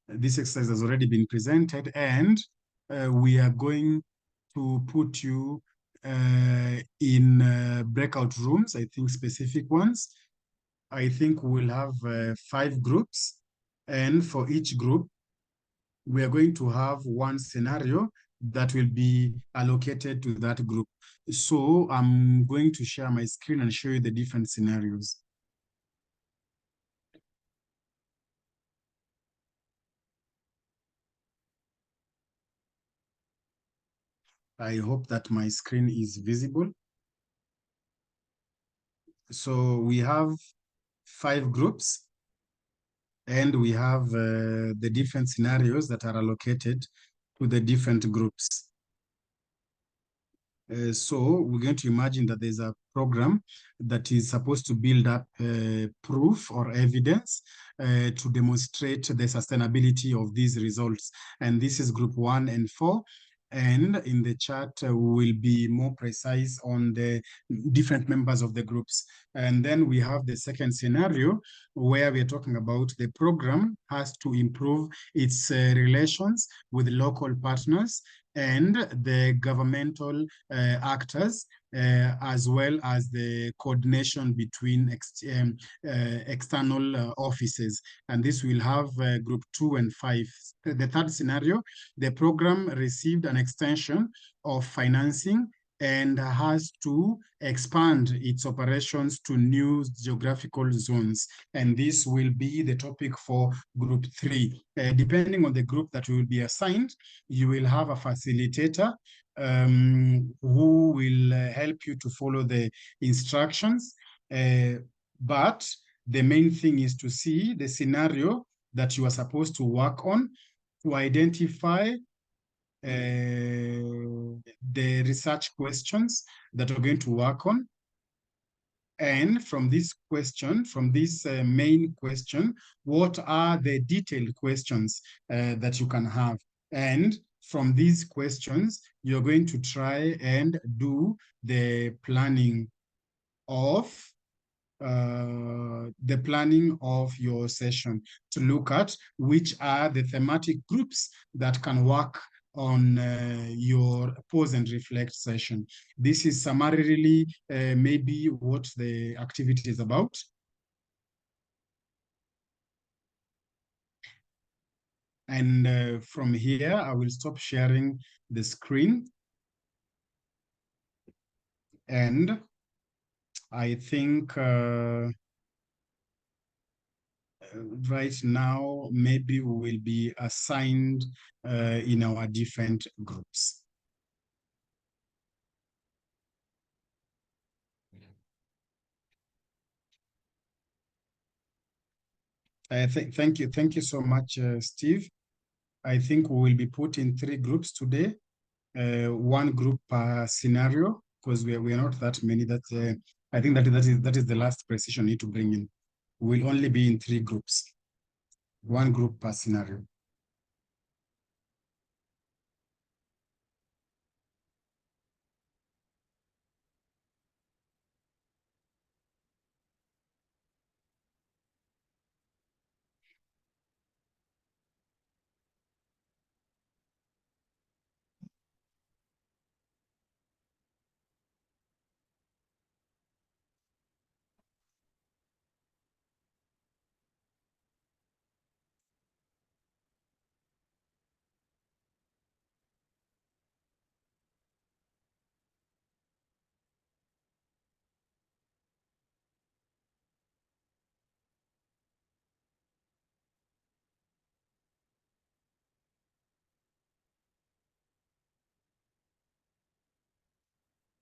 This exercise has already been presented, and we are going to put you in breakout rooms, I think specific ones. I think we'll have 5 groups, and for each group, we are going to have 1 scenario that will be allocated to that group. So I'm going to share my screen and show you the different scenarios. I hope that my screen is visible. So we have 5 groups, and we have the different scenarios that are allocated to the different groups. So we're going to imagine that there's a program that is supposed to build up proof or evidence to demonstrate the sustainability of these results. And this is group 1 and 4. And in the chart, we'll be more precise on the different members of the groups. And then we have the second scenario where we're talking about the program has to improve its relations with local partners and the governmental actors, as well as the coordination between external offices. And this will have group 2 and 5. The third scenario, the program received an extension of financing and has to expand its operations to new geographical zones. And this will be the topic for group 3. Depending on the group that will be assigned, you will have a facilitator who will help you to follow the instructions. But the main thing is to see the scenario that you are supposed to work on, to identify the research questions that we're going to work on. And from this question, from this main question, what are the detailed questions that you can have? And from these questions, you're going to try and do the planning of your session, to look at which are the thematic groups that can work on your pause and reflect session. This is summarily maybe what the activity is about. And from here, I will stop sharing the screen. And I think right now, maybe we will be assigned in our different groups. Thank you so much, Steve. I think we will be put in 3 groups today, 1 group per scenario, because we are not that many. I think that is the last precision you need to bring in. We'll only be in 3 groups, 1 group per scenario.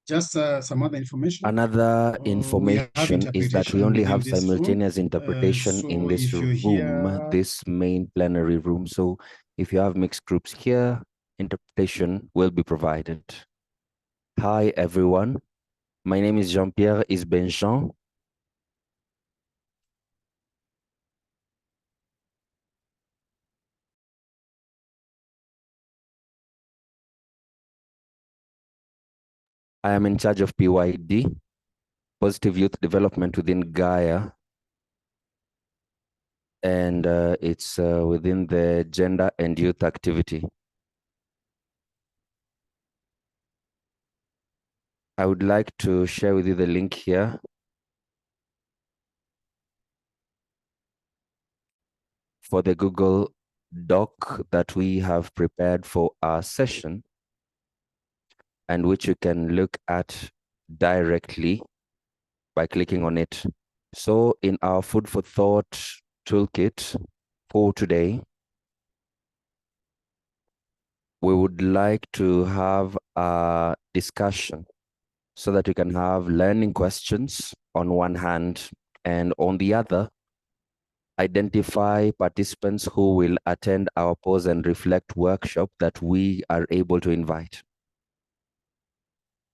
Just some other information. Another information is that we only have within this room. simultaneous interpretation So in this if you're room, here- this main plenary room. So if you have mixed groups here, interpretation will be provided. Hi, everyone. My name is Jean-Pierre Isbenjean. I am in charge of PYD, Positive Youth Development within Gaia. And it's within the gender and youth activity. I would like to share with you the link here. For the Google Doc that we have prepared for our session, and which you can look at directly by clicking on it. So in our food for thought toolkit for today, we would like to have a discussion so that we can have learning questions on one hand, and on the other, identify participants who will attend our pause and reflect workshop that we are able to invite.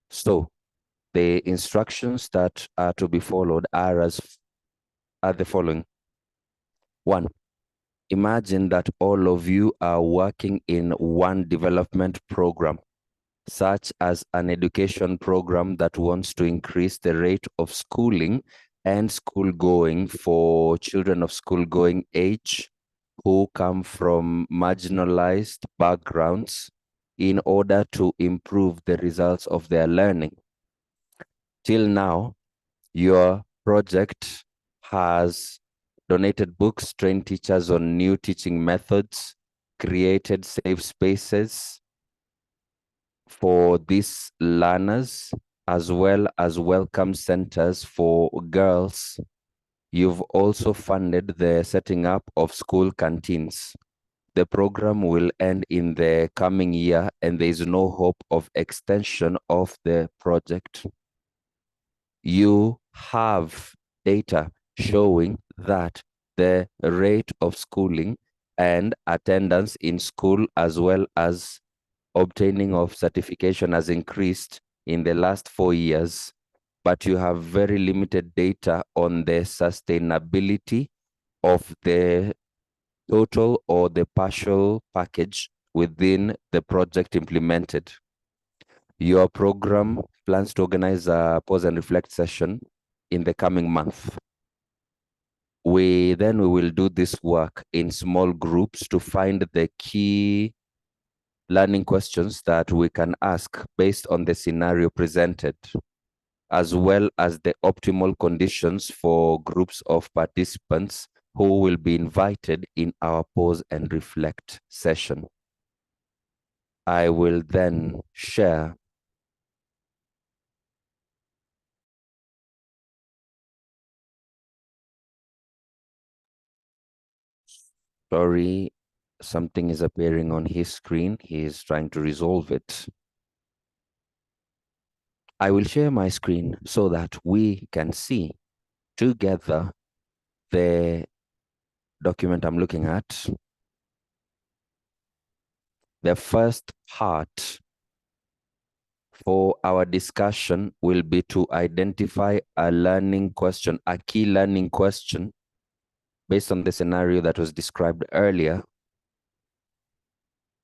So the instructions that are to be followed are the following. 1, imagine that all of you are working in one development program, such as an education program that wants to increase the rate of schooling and school going for children of school going age who come from marginalized backgrounds in order to improve the results of their learning. Till now, your project has donated books, trained teachers on new teaching methods, created safe spaces, for these learners, as well as welcome centers for girls. You've also funded the setting up of school canteens. The program will end in the coming year, and there is no hope of extension of the project. You have data showing that the rate of schooling and attendance in school, as well as obtaining of certification, has increased in the last 4 years, but you have very limited data on the sustainability of the total or the partial package within the project implemented. Your program plans to organize a pause and reflect session in the coming month. We will do this work in small groups to find the key learning questions that we can ask based on the scenario presented, as well as the optimal conditions for groups of participants who will be invited in our pause and reflect session. I will then share Sorry, something is appearing on his screen. He is trying to resolve it. I will share my screen so that we can see together the document I'm looking at. The first part for our discussion will be to identify a learning question, a key learning question based on the scenario that was described earlier.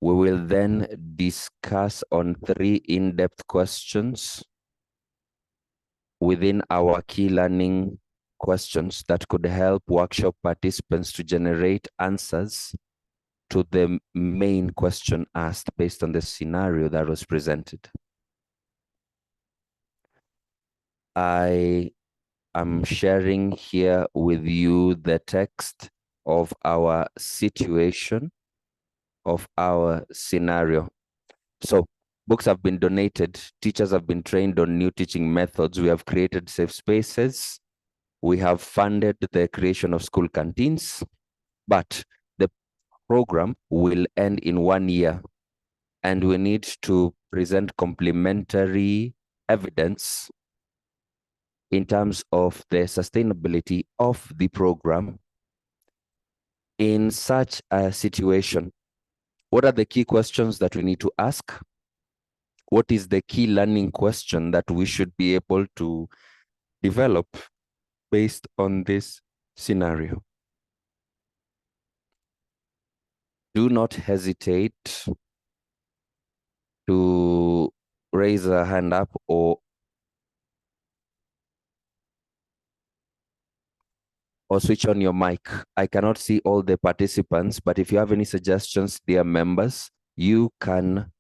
We will then discuss on 3 in-depth questions within our key learning questions that could help workshop participants to generate answers to the main question asked based on the scenario that was presented. I am sharing here with you the text of our situation, of our scenario. So books have been donated, teachers have been trained on new teaching methods, we have created safe spaces, we have funded the creation of school canteens, but the program will end in 1 year, and we need to present complementary evidence in terms of the sustainability of the program. In such a situation, what are the key questions that we need to ask? What is the key learning question that we should be able to develop based on this scenario? Do not hesitate to raise a hand up or switch on your mic. I cannot see all the participants, but if you have any suggestions, dear members, you can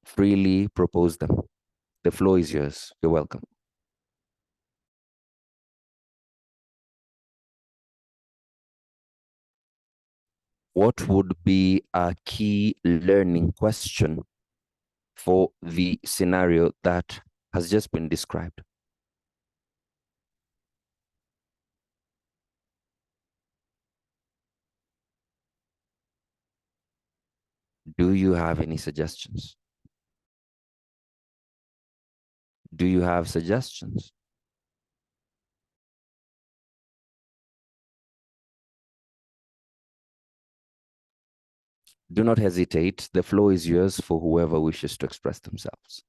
freely propose them. The floor is yours. You're welcome. What would be a key learning question for the scenario that has just been described? Do you have any suggestions? Do you have suggestions? Do not hesitate. The floor is yours for whoever wishes to express themselves.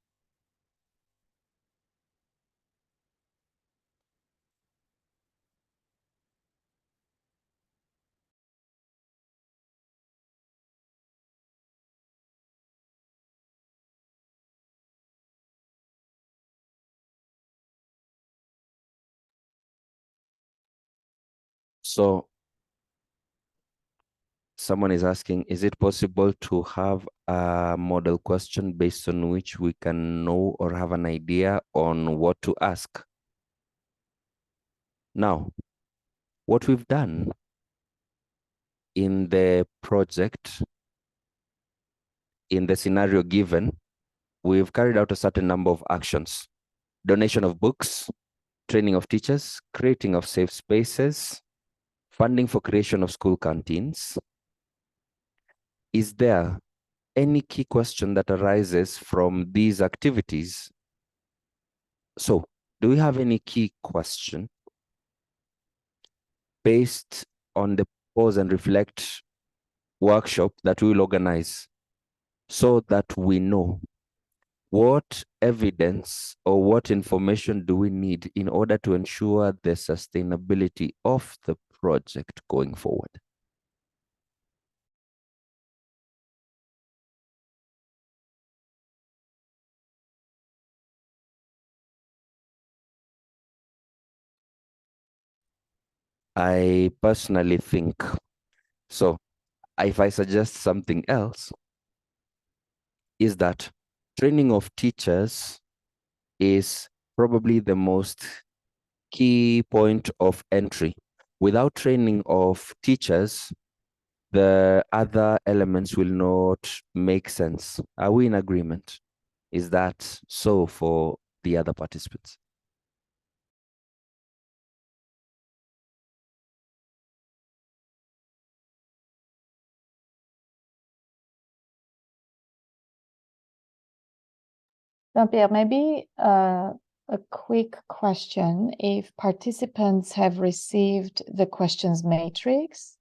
So someone is asking, is it possible to have a model question based on which we can know or have an idea on what to ask? Now, what we've done in the project, in the scenario given, we've carried out a certain number of actions: donation of books, training of teachers, creating of safe spaces, funding for creation of school canteens. Is there any key question that arises from these activities? So, do we have any key question based on the pause and reflect workshop that we will organize, so that we know what evidence or what information do we need in order to ensure the sustainability of the project going forward? I personally think so. If I suggest something else, is that training of teachers is probably the most key point of entry. Without training of teachers, the other elements will not make sense. Are we in agreement? Is that so for the other participants? Jean-Pierre, maybe a quick question. If participants have received the questions matrix,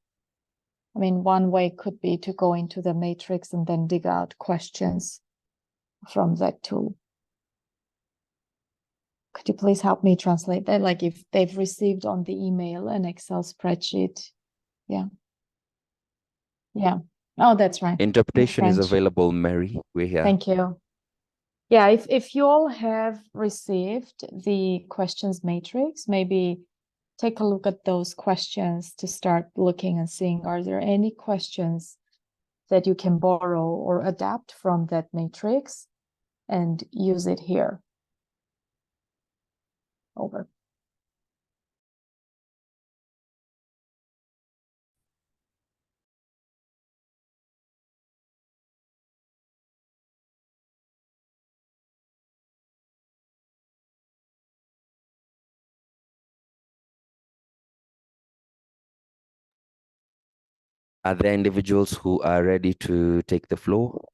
I mean, one way could be to go into the matrix and then dig out questions from that tool. Could you please help me translate that? Like if they've received on the email an Excel spreadsheet. Yeah. Yeah. Oh, that's right. Interpretation is French. available, Mary. We're here. Thank you. Yeah, if you all have received the questions matrix, maybe take a look at those questions to start looking and seeing, are there any questions that you can borrow or adapt from that matrix and use it here? Over. Are there individuals who are ready to take the floor?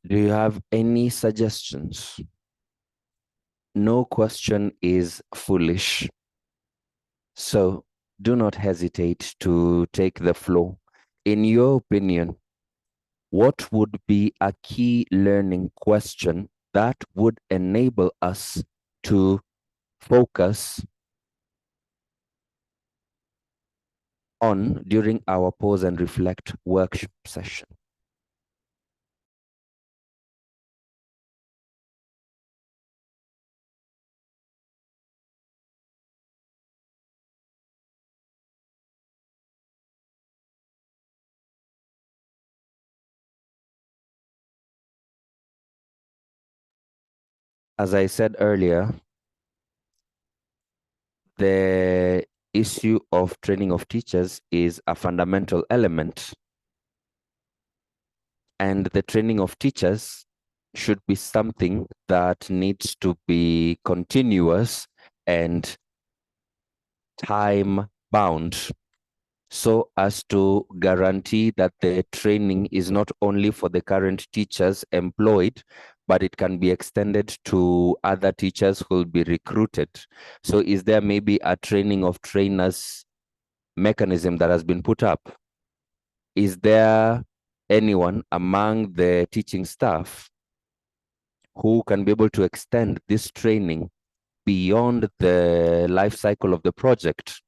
Do you have any suggestions? No question is foolish. So do not hesitate to take the floor. In your opinion, what would be a key learning question that would enable us to focus on during our pause and reflect workshop session? As I said earlier, the issue of training of teachers is a fundamental element, and the training of teachers should be something that needs to be continuous and time bound, so as to guarantee that the training is not only for the current teachers employed, but it can be extended to other teachers who will be recruited. So is there maybe a training of trainers mechanism that has been put up? Is there anyone among the teaching staff who can be able to extend this training beyond the life cycle of the project?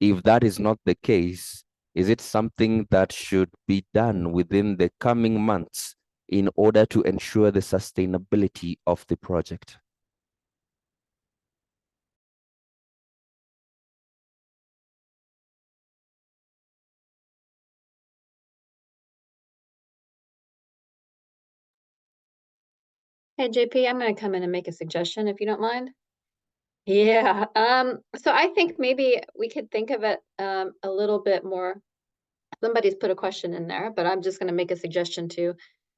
If that is not the case, is it something that should be done within the coming months in order to ensure the sustainability of the project? Hey, JP, I'm going to come in and make a suggestion if you don't mind. Yeah. So I think maybe we could think of it a little bit more. Somebody's put a question in there, but I'm just going to make a suggestion too.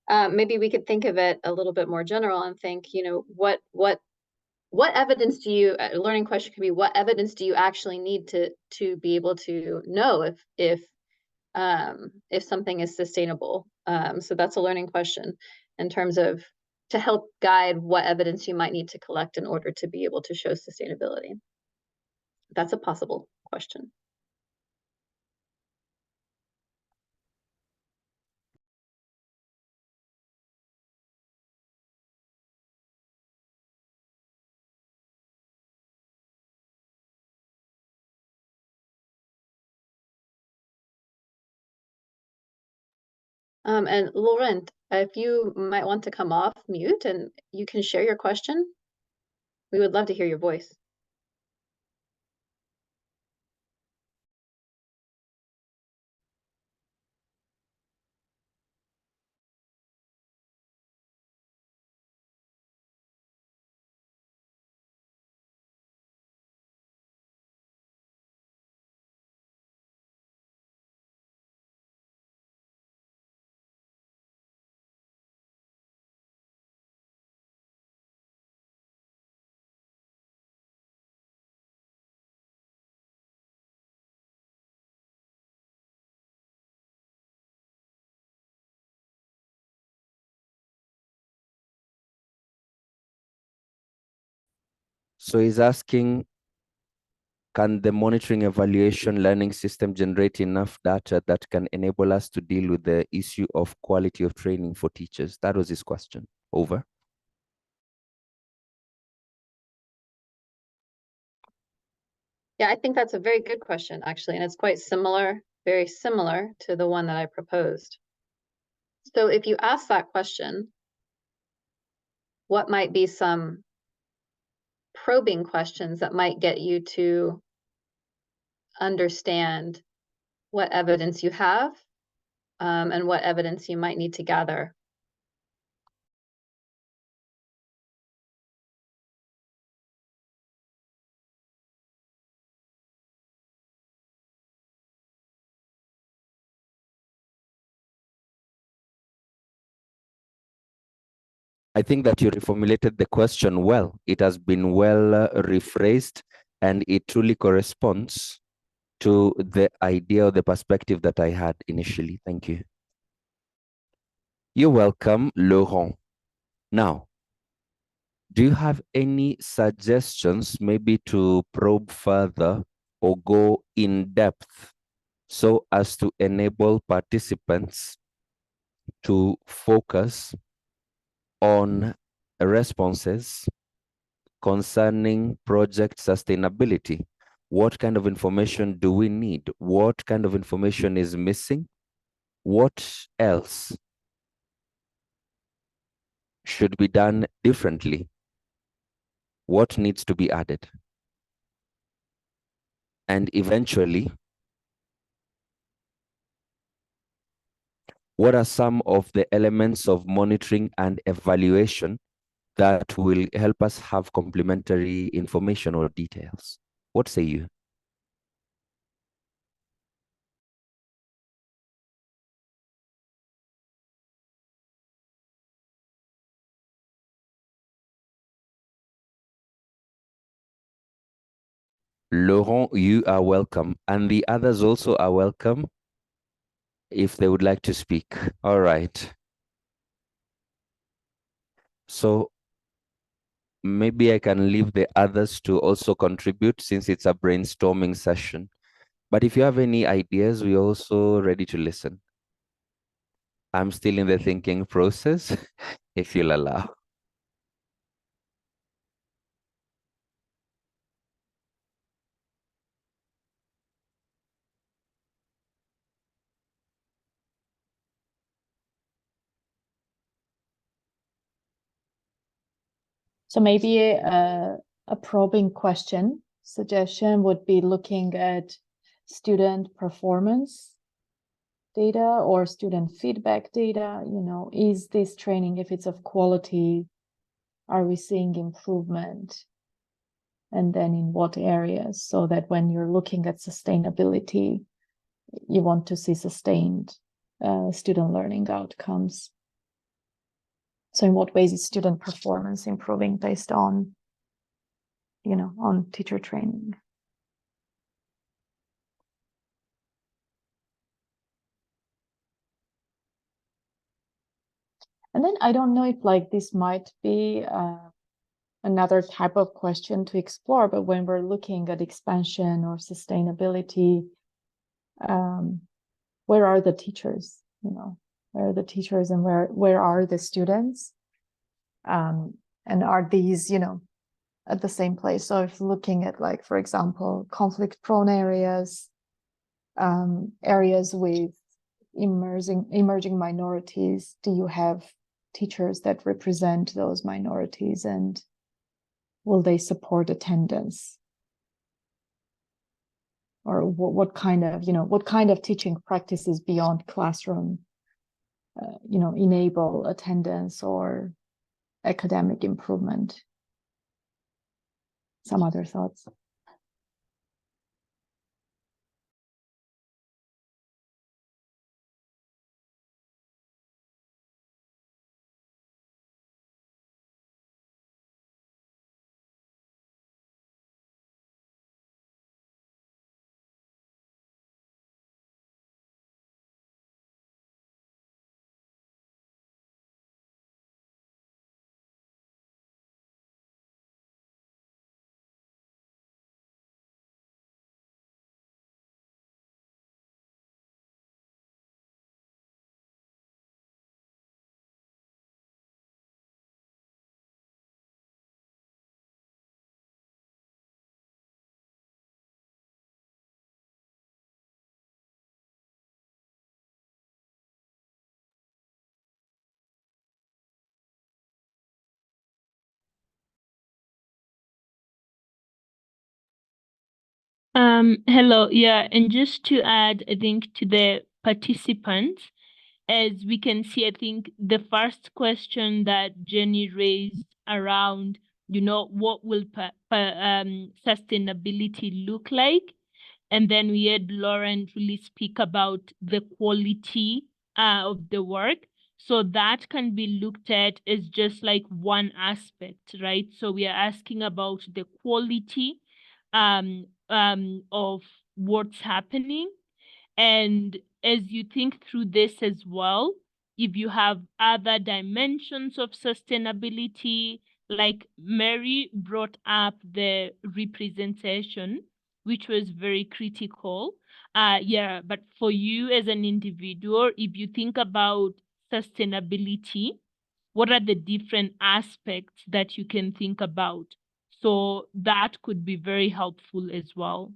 Maybe we could think of it a little bit more general and think, what evidence do you, a learning question could be, what evidence do you actually need to be able to know if something is sustainable? So that's a learning question in terms of to help guide what evidence you might need to collect in order to be able to show sustainability. That's a possible question. And Laurent, if you might want to come off mute and you can share your question, we would love to hear your voice. So he's asking, can the monitoring evaluation learning system generate enough data that can enable us to deal with the issue of quality of training for teachers? That was his question. Over. Yeah, I think that's a very good question, actually, and it's quite similar, very similar to the one that I proposed. So if you ask that question, what might be some probing questions that might get you to understand what evidence you have and what evidence you might need to gather? I think that you reformulated the question well. It has been well rephrased, and it truly corresponds to the idea or the perspective that I had initially. Thank you. You're welcome, Laurent. Now, do you have any suggestions maybe to probe further or go in depth so as to enable participants to focus on responses concerning project sustainability? What kind of information do we need? What kind of information is missing? What else should be done differently? What needs to be added? And eventually, what are some of the elements of monitoring and evaluation that will help us have complementary information or details? What say you? Laurent, you are welcome. And the others also are welcome if they would like to speak. All right. So maybe I can leave the others to also contribute since it's a brainstorming session. But if you have any ideas, we're also ready to listen. I'm still in the thinking process, if you'll allow. So maybe a probing question suggestion would be looking at student performance data or student feedback data. Is this training, if it's of quality, are we seeing improvement? And then in what areas, so that when you're looking at sustainability, you want to see sustained student learning outcomes. So in what ways is student performance improving based on, on teacher training? And then I don't know if this might be another type of question to explore, but when we're looking at expansion or sustainability, where are the teachers? Where are the teachers and where are the students? And are these, at the same place? So if looking at for example, conflict-prone areas, areas with emerging minorities, do you have teachers that represent those minorities, and will they support attendance? Or what kind of teaching practices beyond classroom, enable attendance or academic improvement? Some other thoughts? Hello, yeah, and just to add, I think, to the participants, as we can see, I think the first question that Jenny raised around, what will sustainability look like? And then we had Lauren really speak about the quality of the work. So that can be looked at as just like one aspect, right? So we are asking about the quality of what's happening. And as you think through this as well, if you have other dimensions of sustainability, like Mary brought up the representation, which was very critical. But for you as an individual, if you think about sustainability, what are the different aspects that you can think about? So that could be very helpful as well.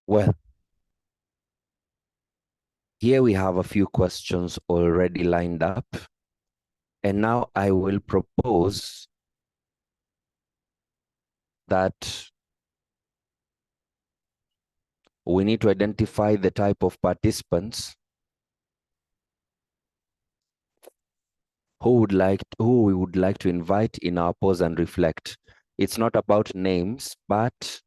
Well, here we have a few questions already lined up. And now I will propose that we need to identify the type of participants who we would like to invite in our pause and reflect. It's not about names, but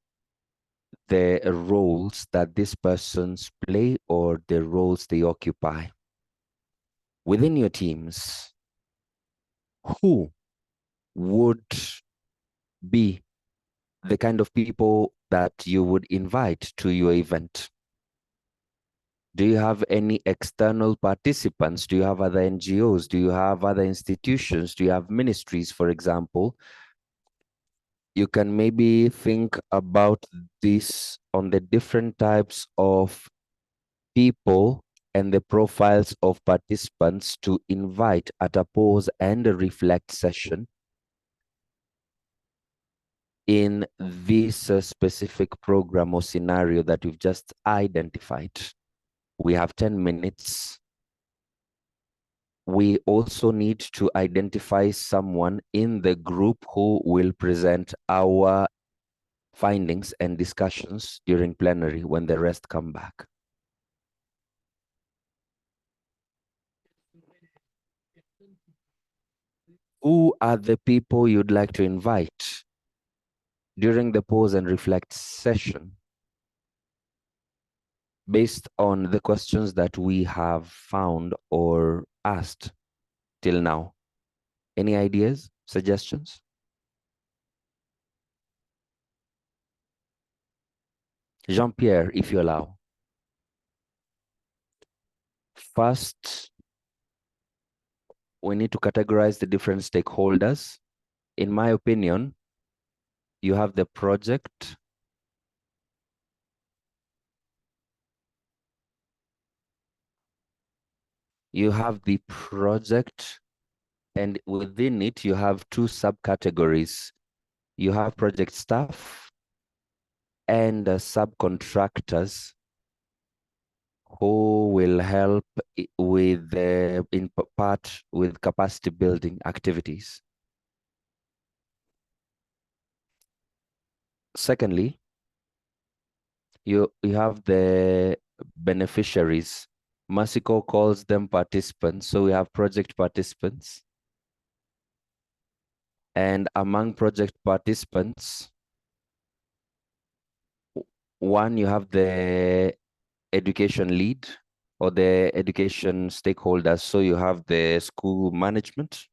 the roles that these persons play or the roles they occupy. Within your teams, who would be the kind of people that you would invite to your event? Do you have any external participants? Do you have other NGOs? Do you have other institutions? Do you have ministries, for example? You can maybe think about this on the different types of people and the profiles of participants to invite at a pause and a reflect session in this specific program or scenario that we've just identified. We have 10 minutes. We also need to identify someone in the group who will present our findings and discussions during plenary when the rest come back. Who are the people you'd like to invite during the pause and reflect session based on the questions that we have found or asked till now? Any ideas, suggestions? Jean-Pierre, if you allow. First, we need to categorize the different stakeholders. In my opinion, you have the project, and within it, you have two subcategories. You have project staff and subcontractors who will help with in part with capacity building activities. Secondly, you have the beneficiaries. Masiko calls them participants. So we have project participants. And among project participants, one, you have the education lead or the education stakeholders. So you have the school management.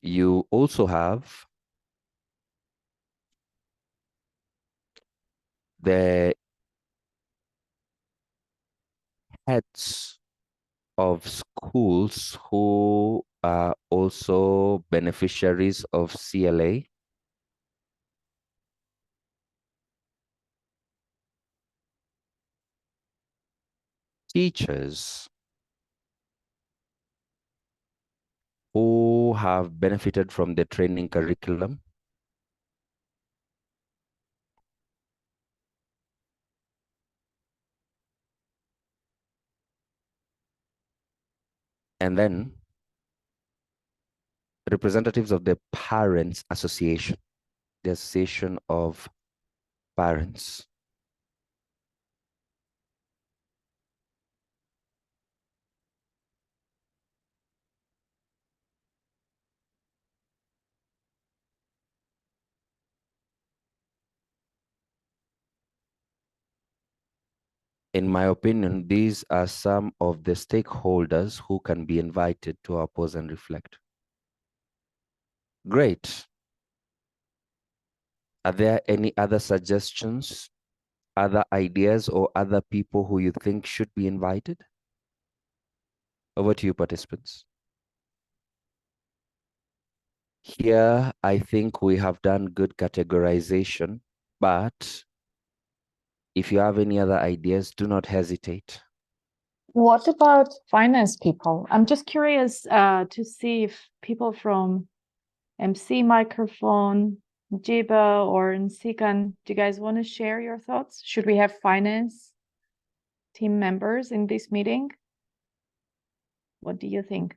You also have the heads of schools who are also beneficiaries of CLA. Teachers who have benefited from the training curriculum. And then representatives of the Parents Association, the Association of Parents. In my opinion, these are some of the stakeholders who can be invited to our pause and reflect. Great. Are there any other suggestions, other ideas, or other people who you think should be invited? Over to you, participants. Here, I think we have done good categorization, but if you have any other ideas, do not hesitate. What about finance people? I'm just curious to see if people from MC microphone, Jiba or Nsikan, do you guys want to share your thoughts? Should we have finance team members in this meeting? What do you think?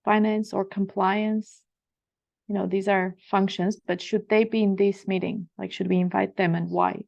Finance or compliance? You know, these are functions, but should they be in this meeting? Like, should we invite them and why?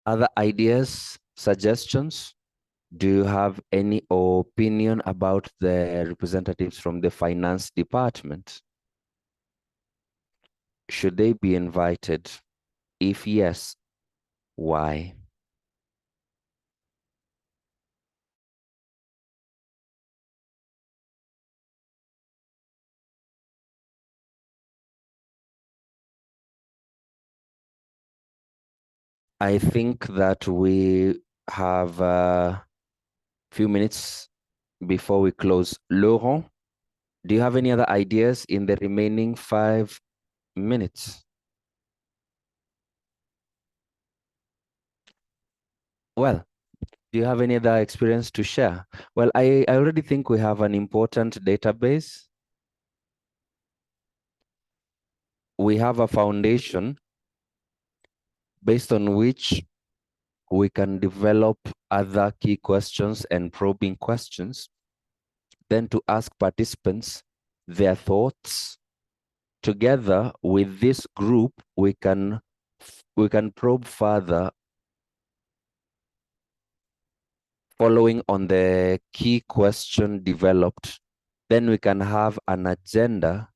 Other ideas, suggestions? Do you have any opinion about the representatives from the finance department? Should they be invited? If yes, why? I think that we have a few minutes before we close. Laurent, do you have any other ideas in the remaining 5 minutes? Well, do you have any other experience to share? Well, I already think we have an important database. We have a foundation based on which we can develop other key questions and probing questions, then to ask participants their thoughts. Together with this group, we can probe further following on the key question developed. Then we can have an agenda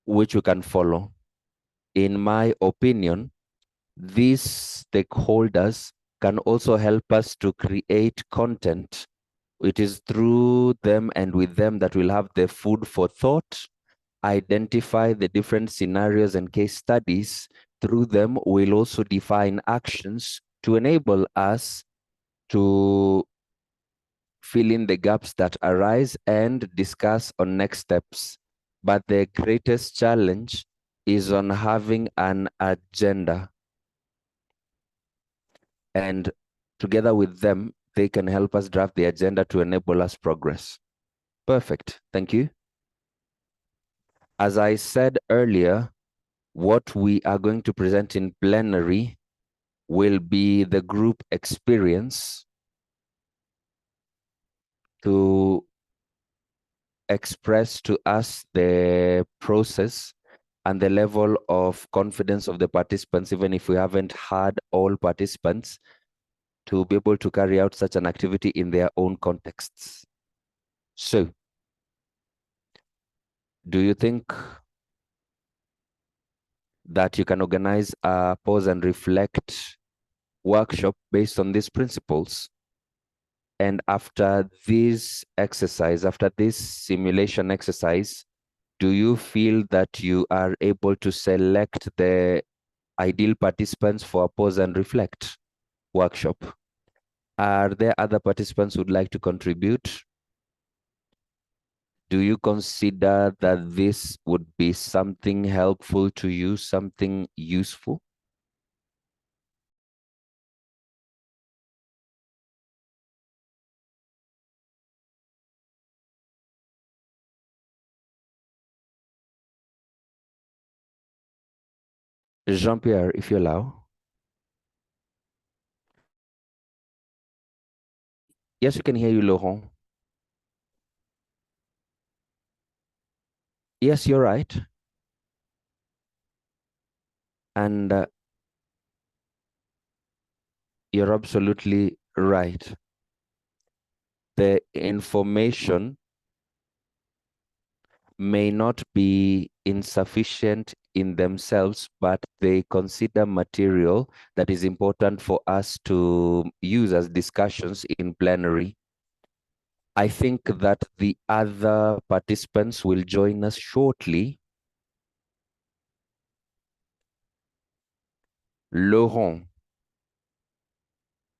which we can follow. In my opinion, these stakeholders can also help us to create content. It is through them and with them that we'll have the food for thought, identify the different scenarios and case studies. Through them, we'll also define actions to enable us to fill in the gaps that arise and discuss on next steps. But the greatest challenge is on having an agenda. And together with them, they can help us draft the agenda to enable us progress. Perfect. Thank you. As I said earlier, what we are going to present in plenary will be the group experience to express to us the process and the level of confidence of the participants, even if we haven't had all participants, to be able to carry out such an activity in their own contexts. So, do you think that you can organize a pause and reflect workshop based on these principles? And after this exercise, after this simulation exercise, do you feel that you are able to select the ideal participants for a pause and reflect workshop? Are there other participants who would like to contribute? Do you consider that this would be something helpful to you, something useful? Jean-Pierre, if you allow. Yes, we can hear you, Laurent. Yes, you're right. And you're absolutely right. The information may not be insufficient in themselves, but they consider material that is important for us to use as discussions in plenary. I think that the other participants will join us shortly. Laurent,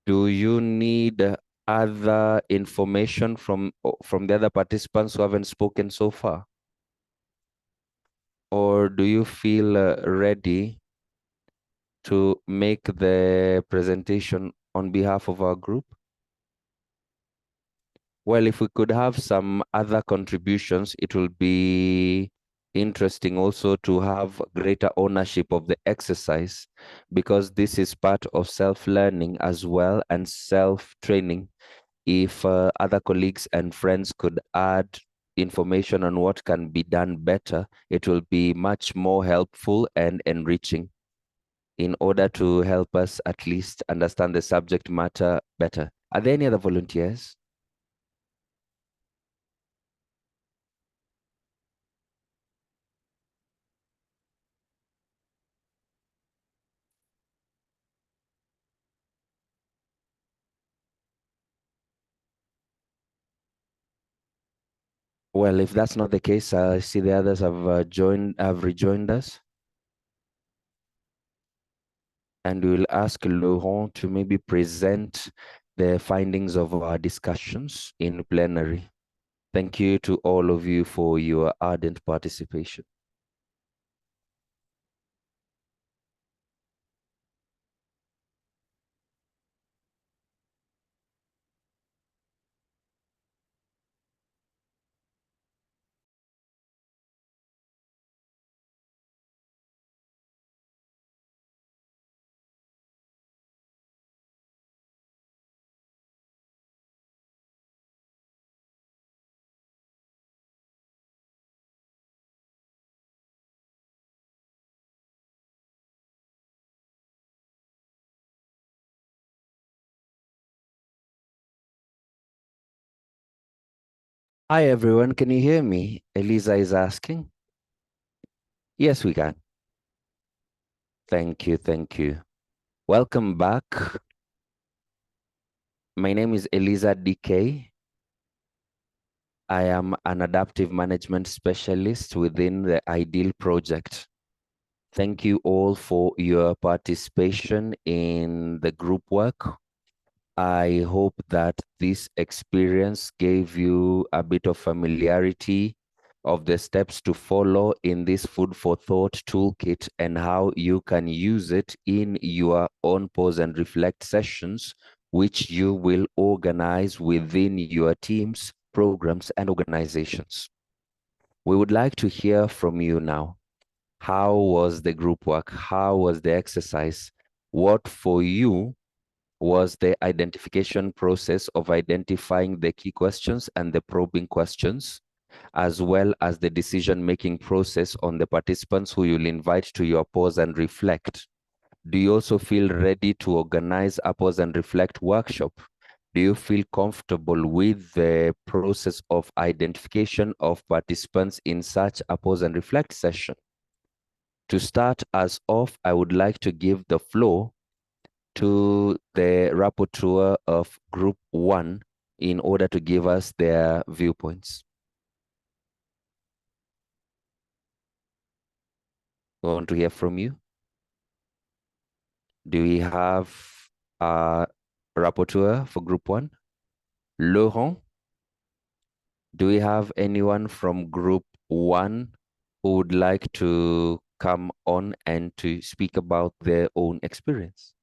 do you need other information from the other participants who haven't spoken so far? Or do you feel ready to make the presentation on behalf of our group? Well, if we could have some other contributions, it will be interesting also to have greater ownership of the exercise, because this is part of self-learning as well and self-training. If other colleagues and friends could add information on what can be done better, it will be much more helpful and enriching. in order to help us at least understand the subject matter better. Are there any other volunteers? Well, if that's not the case, I see the others have rejoined us. And we'll ask Laurent to maybe present the findings of our discussions in plenary. Thank you to all of you for your ardent participation. Hi, everyone. Can you hear me? Elisa is asking. Yes, we can. Thank you. Thank you. Welcome back. My name is Elisa DK. I am an adaptive management specialist within the IDEAL project. Thank you all for your participation in the group work. I hope that this experience gave you a bit of familiarity of the steps to follow in this food for thought toolkit and how you can use it in your own pause and reflect sessions, which you will organize within your teams, programs, and organizations. We would like to hear from you now. How was the group work? How was the exercise? What for you was the identification process of identifying the key questions and the probing questions, as well as the decision-making process on the participants who you'll invite to your pause and reflect? Do you also feel ready to organize a pause and reflect workshop? Do you feel comfortable with the process of identification of participants in such a pause and reflect session? To start us off, I would like to give the floor to the rapporteur of Group 1 in order to give us their viewpoints. We want to hear from you. Do we have a rapporteur for Group 1? Laurent? Do we have anyone from Group 1 who would like to come on and to speak about their own experience?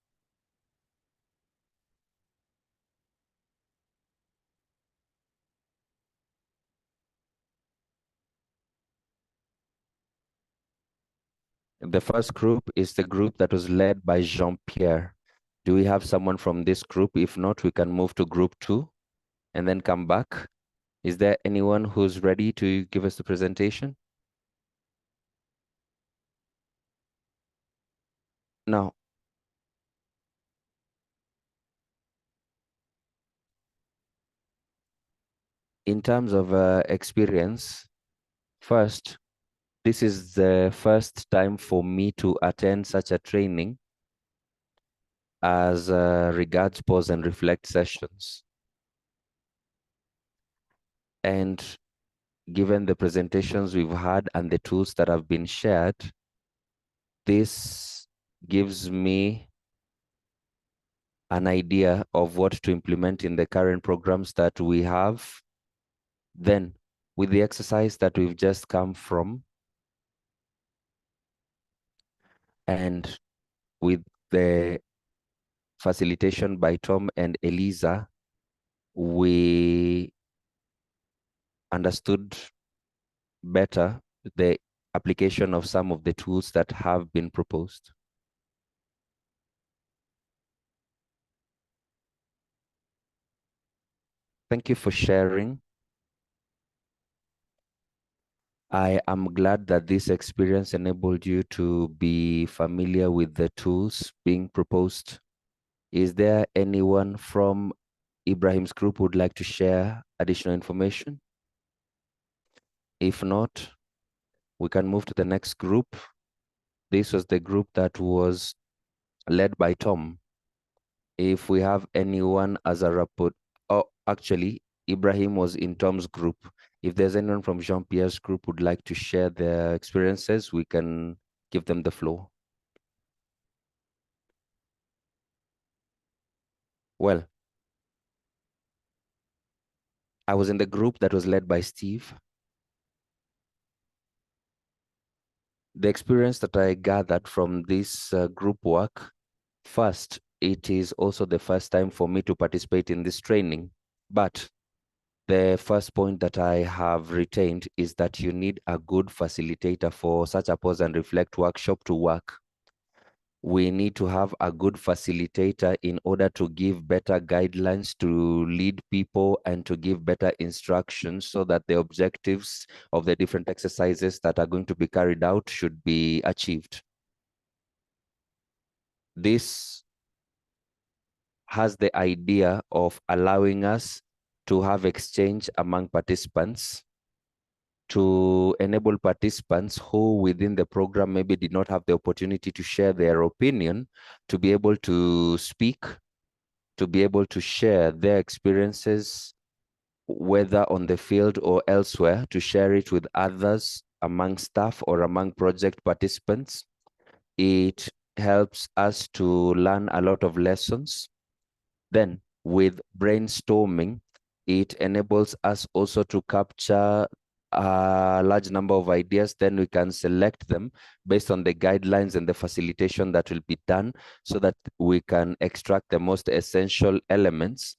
The first group is the group that was led by Jean-Pierre. Do we have someone from this group? If not, we can move to Group 2 and then come back. Is there anyone who's ready to give us the presentation? Now, in terms of experience, first, this is the first time for me to attend such a training as regards pause and reflect sessions. And given the presentations we've had and the tools that have been shared, this gives me an idea of what to implement in the current programs that we have. Then, with the exercise that we've just come from, and with the facilitation by Tom and Elisa, we understood better the application of some of the tools that have been proposed. Thank you for sharing. I am glad that this experience enabled you to be familiar with the tools being proposed. Is there anyone from Ibrahim's group who would like to share additional information? If not, we can move to the next group. This was the group that was led by Tom. If we have anyone as a rapport, oh, actually, Ibrahim was in Tom's group. If there's anyone from Jean-Pierre's group who would like to share their experiences, we can give them the floor. Well, I was in the group that was led by Steve. The experience that I gathered from this group work, first, it is also the first time for me to participate in this training. But the first point that I have retained is that you need a good facilitator for such a pause and reflect workshop to work. We need to have a good facilitator in order to give better guidelines, to lead people, and to give better instructions so that the objectives of the different exercises that are going to be carried out should be achieved. This has the idea of allowing us to have exchange among participants, to enable participants who within the program maybe did not have the opportunity to share their opinion, to be able to speak, to be able to share their experiences, whether on the field or elsewhere, to share it with others among staff or among project participants. It helps us to learn a lot of lessons. Then with brainstorming, it enables us also to capture a large number of ideas. Then we can select them based on the guidelines and the facilitation that will be done so that we can extract the most essential elements.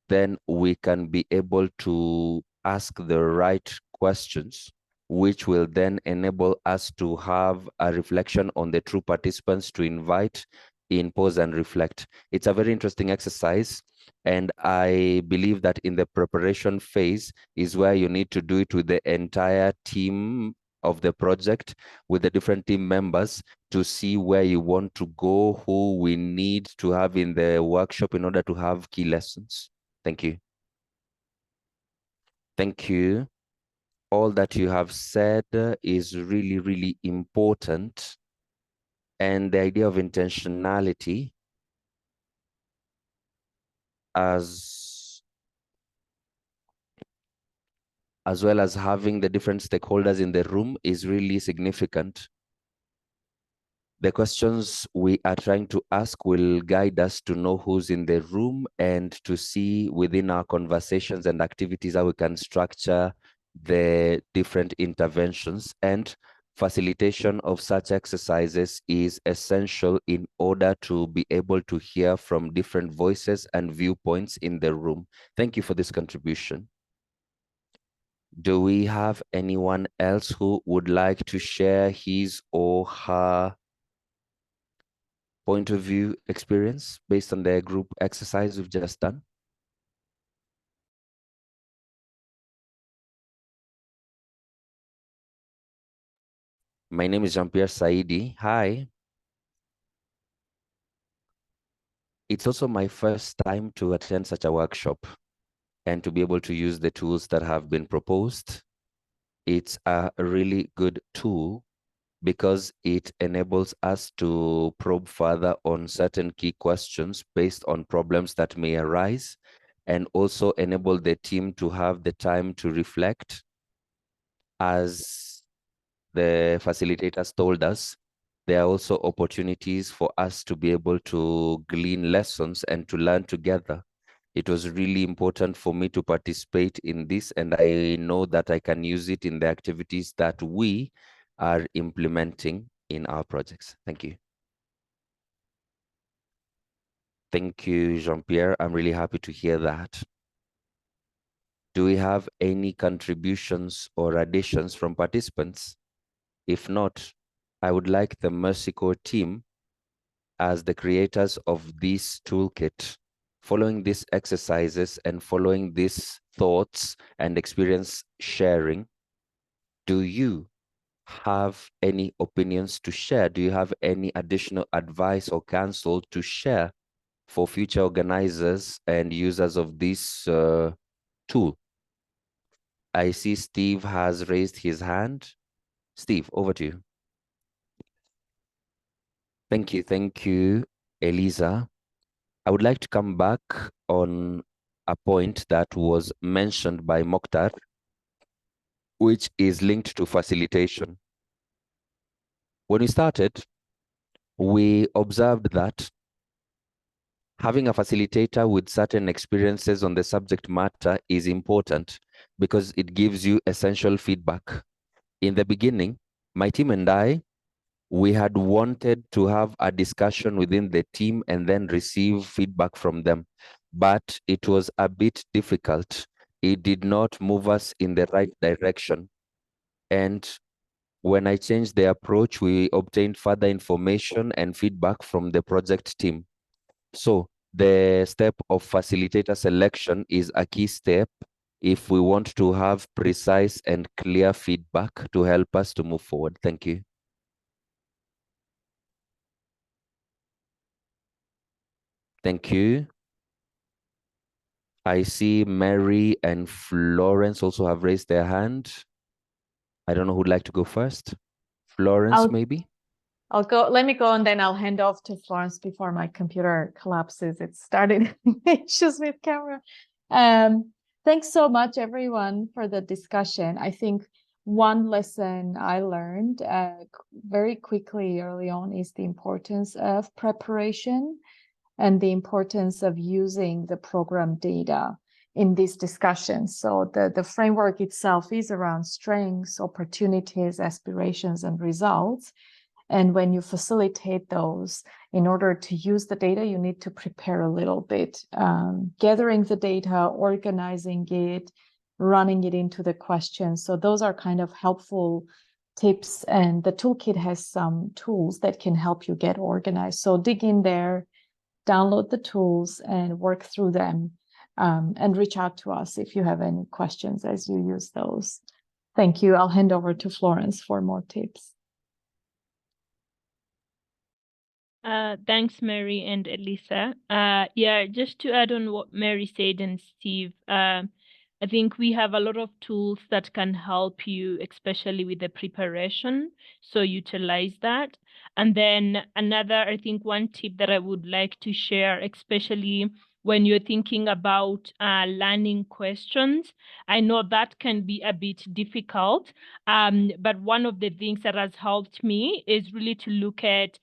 Then we can be able to ask the right questions, which will then enable us to have a reflection on the true participants to invite in pause and reflect. It's a very interesting exercise. And I believe that in the preparation phase is where you need to do it with the entire team of the project, with the different team members, to see where you want to go, who we need to have in the workshop in order to have key lessons. Thank you. Thank you. All that you have said is really, really important. And the idea of intentionality as well as having the different stakeholders in the room is really significant. The questions we are trying to ask will guide us to know who's in the room and to see within our conversations and activities how we can structure the different interventions. And facilitation of such exercises is essential in order to be able to hear from different voices and viewpoints in the room. Thank you for this contribution. Do we have anyone else who would like to share his or her point of view experience based on the group exercise we've just done? My name is Jean-Pierre Saidi. Hi. It's also my first time to attend such a workshop and to be able to use the tools that have been proposed. It's a really good tool because it enables us to probe further on certain key questions based on problems that may arise, and also enable the team to have the time to reflect. As the facilitators told us, there are also opportunities for us to be able to glean lessons and to learn together. It was really important for me to participate in this, and I know that I can use it in the activities that we are implementing in our projects. Thank you. Thank you, Jean-Pierre. I'm really happy to hear that. Do we have any contributions or additions from participants? If not, I would like the Mercy Corps team, as the creators of this toolkit, following these exercises and following these thoughts and experience sharing, do you have any opinions to share? Do you have any additional advice or counsel to share for future organizers and users of this tool? I see Steve has raised his hand. Steve, over to you. Thank you, Eliza. I would like to come back on a point that was mentioned by Mokhtar, which is linked to facilitation. When we started, we observed that having a facilitator with certain experiences on the subject matter is important because it gives you essential feedback. In the beginning, my team and I, we had wanted to have a discussion within the team and then receive feedback from them, but it was a bit difficult. It did not move us in the right direction. And when I changed the approach, we obtained further information and feedback from the project team. So the step of facilitator selection is a key step if we want to have precise and clear feedback to help us to move forward. Thank you. Thank you. I see Mary and Florence also have raised their hand. I don't know who'd like to go first. Florence, maybe? I'll go. Let me go, and then I'll hand off to Florence before my computer collapses. It started issues with camera. Thanks so much, everyone, for the discussion. I think one lesson I learned very quickly early on is the importance of preparation and the importance of using the program data in these discussions. So the framework itself is around strengths, opportunities, aspirations, and results. And when you facilitate those, in order to use the data, you need to prepare a little bit, gathering the data, organizing it, running it into the questions. So those are kind of helpful tips. And the toolkit has some tools that can help you get organized. So dig in there, download the tools and work through them, and reach out to us if you have any questions as you use those. Thank you. I'll hand over to Florence for more tips. Thanks, Mary and Elisa. Yeah, just to add on what Mary said and Steve, I think we have a lot of tools that can help you, especially with the preparation. So utilize that. And then I think one tip that I would like to share, especially when you're thinking about learning questions, I know that can be a bit difficult, but one of the things that has helped me is really to look at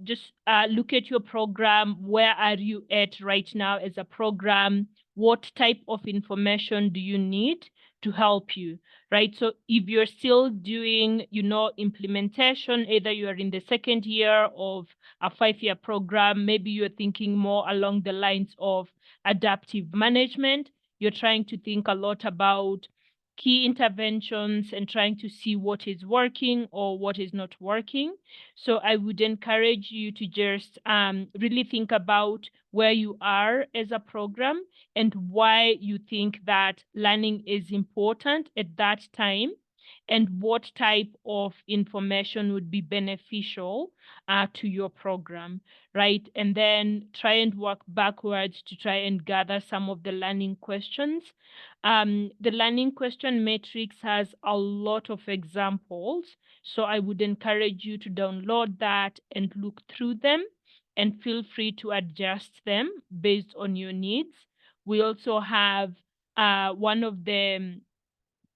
just look at your program. Where are you at right now as a program? What type of information do you need to help you, right? So if you're still doing, implementation, either you are in the second year of a 5-year program, maybe you're thinking more along the lines of adaptive management. You're trying to think a lot about key interventions and trying to see what is working or what is not working. So I would encourage you to just really think about where you are as a program and why you think that learning is important at that time, and what type of information would be beneficial to your program, right? And then try and work backwards to try and gather some of the learning questions. The learning question matrix has a lot of examples, so I would encourage you to download that and look through them, and feel free to adjust them based on your needs. We also have one of the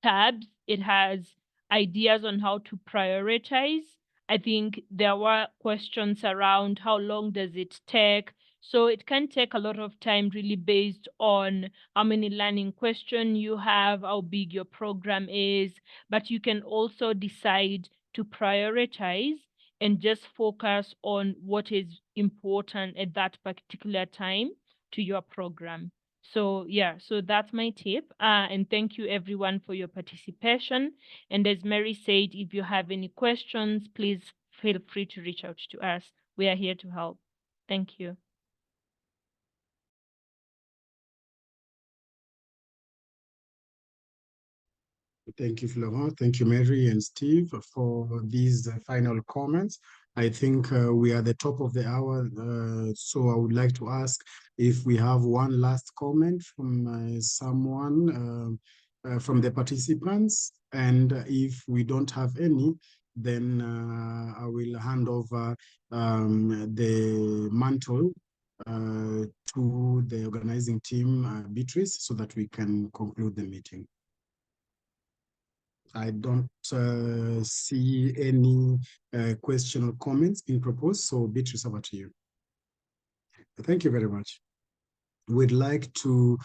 tabs. It has ideas on how to prioritize. I think there were questions around how long does it take. So it can take a lot of time, really based on how many learning questions you have, how big your program is, but you can also decide to prioritize and just focus on what is important at that particular time to your program. So yeah, so that's my tip. And thank you everyone for your participation. And as Mary said, if you have any questions, please feel free to reach out to us. We are here to help. Thank you. Thank you, Florent. Thank you, Mary and Steve, for these final comments. I think we are at the top of the hour, so I would like to ask if we have one last comment from someone from the participants, and if we don't have any, then I will hand over the mantle to the organizing team, Beatrice, so that we can conclude the meeting. I don't see any question or comments being proposed, so Beatrice, over to you. Thank you very much. We'd like to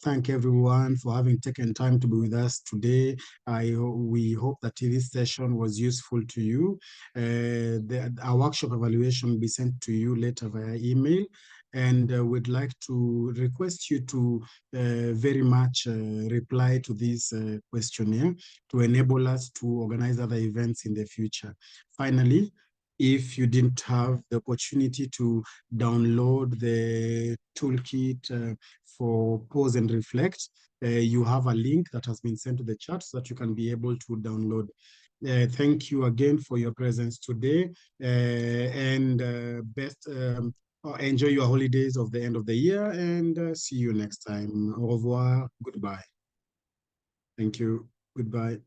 thank everyone for having taken time to be with us today. We hope that this session was useful to you. Our workshop evaluation will be sent to you later via email. And we'd like to request you to very much reply to this questionnaire to enable us to organize other events in the future. Finally, if you didn't have the opportunity to download the toolkit for pause and reflect, you have a link that has been sent to the chat so that you can be able to download. Thank you again for your presence today, and enjoy your holidays of the end of the year, and see you next time. Au revoir. Goodbye. Thank you. Goodbye.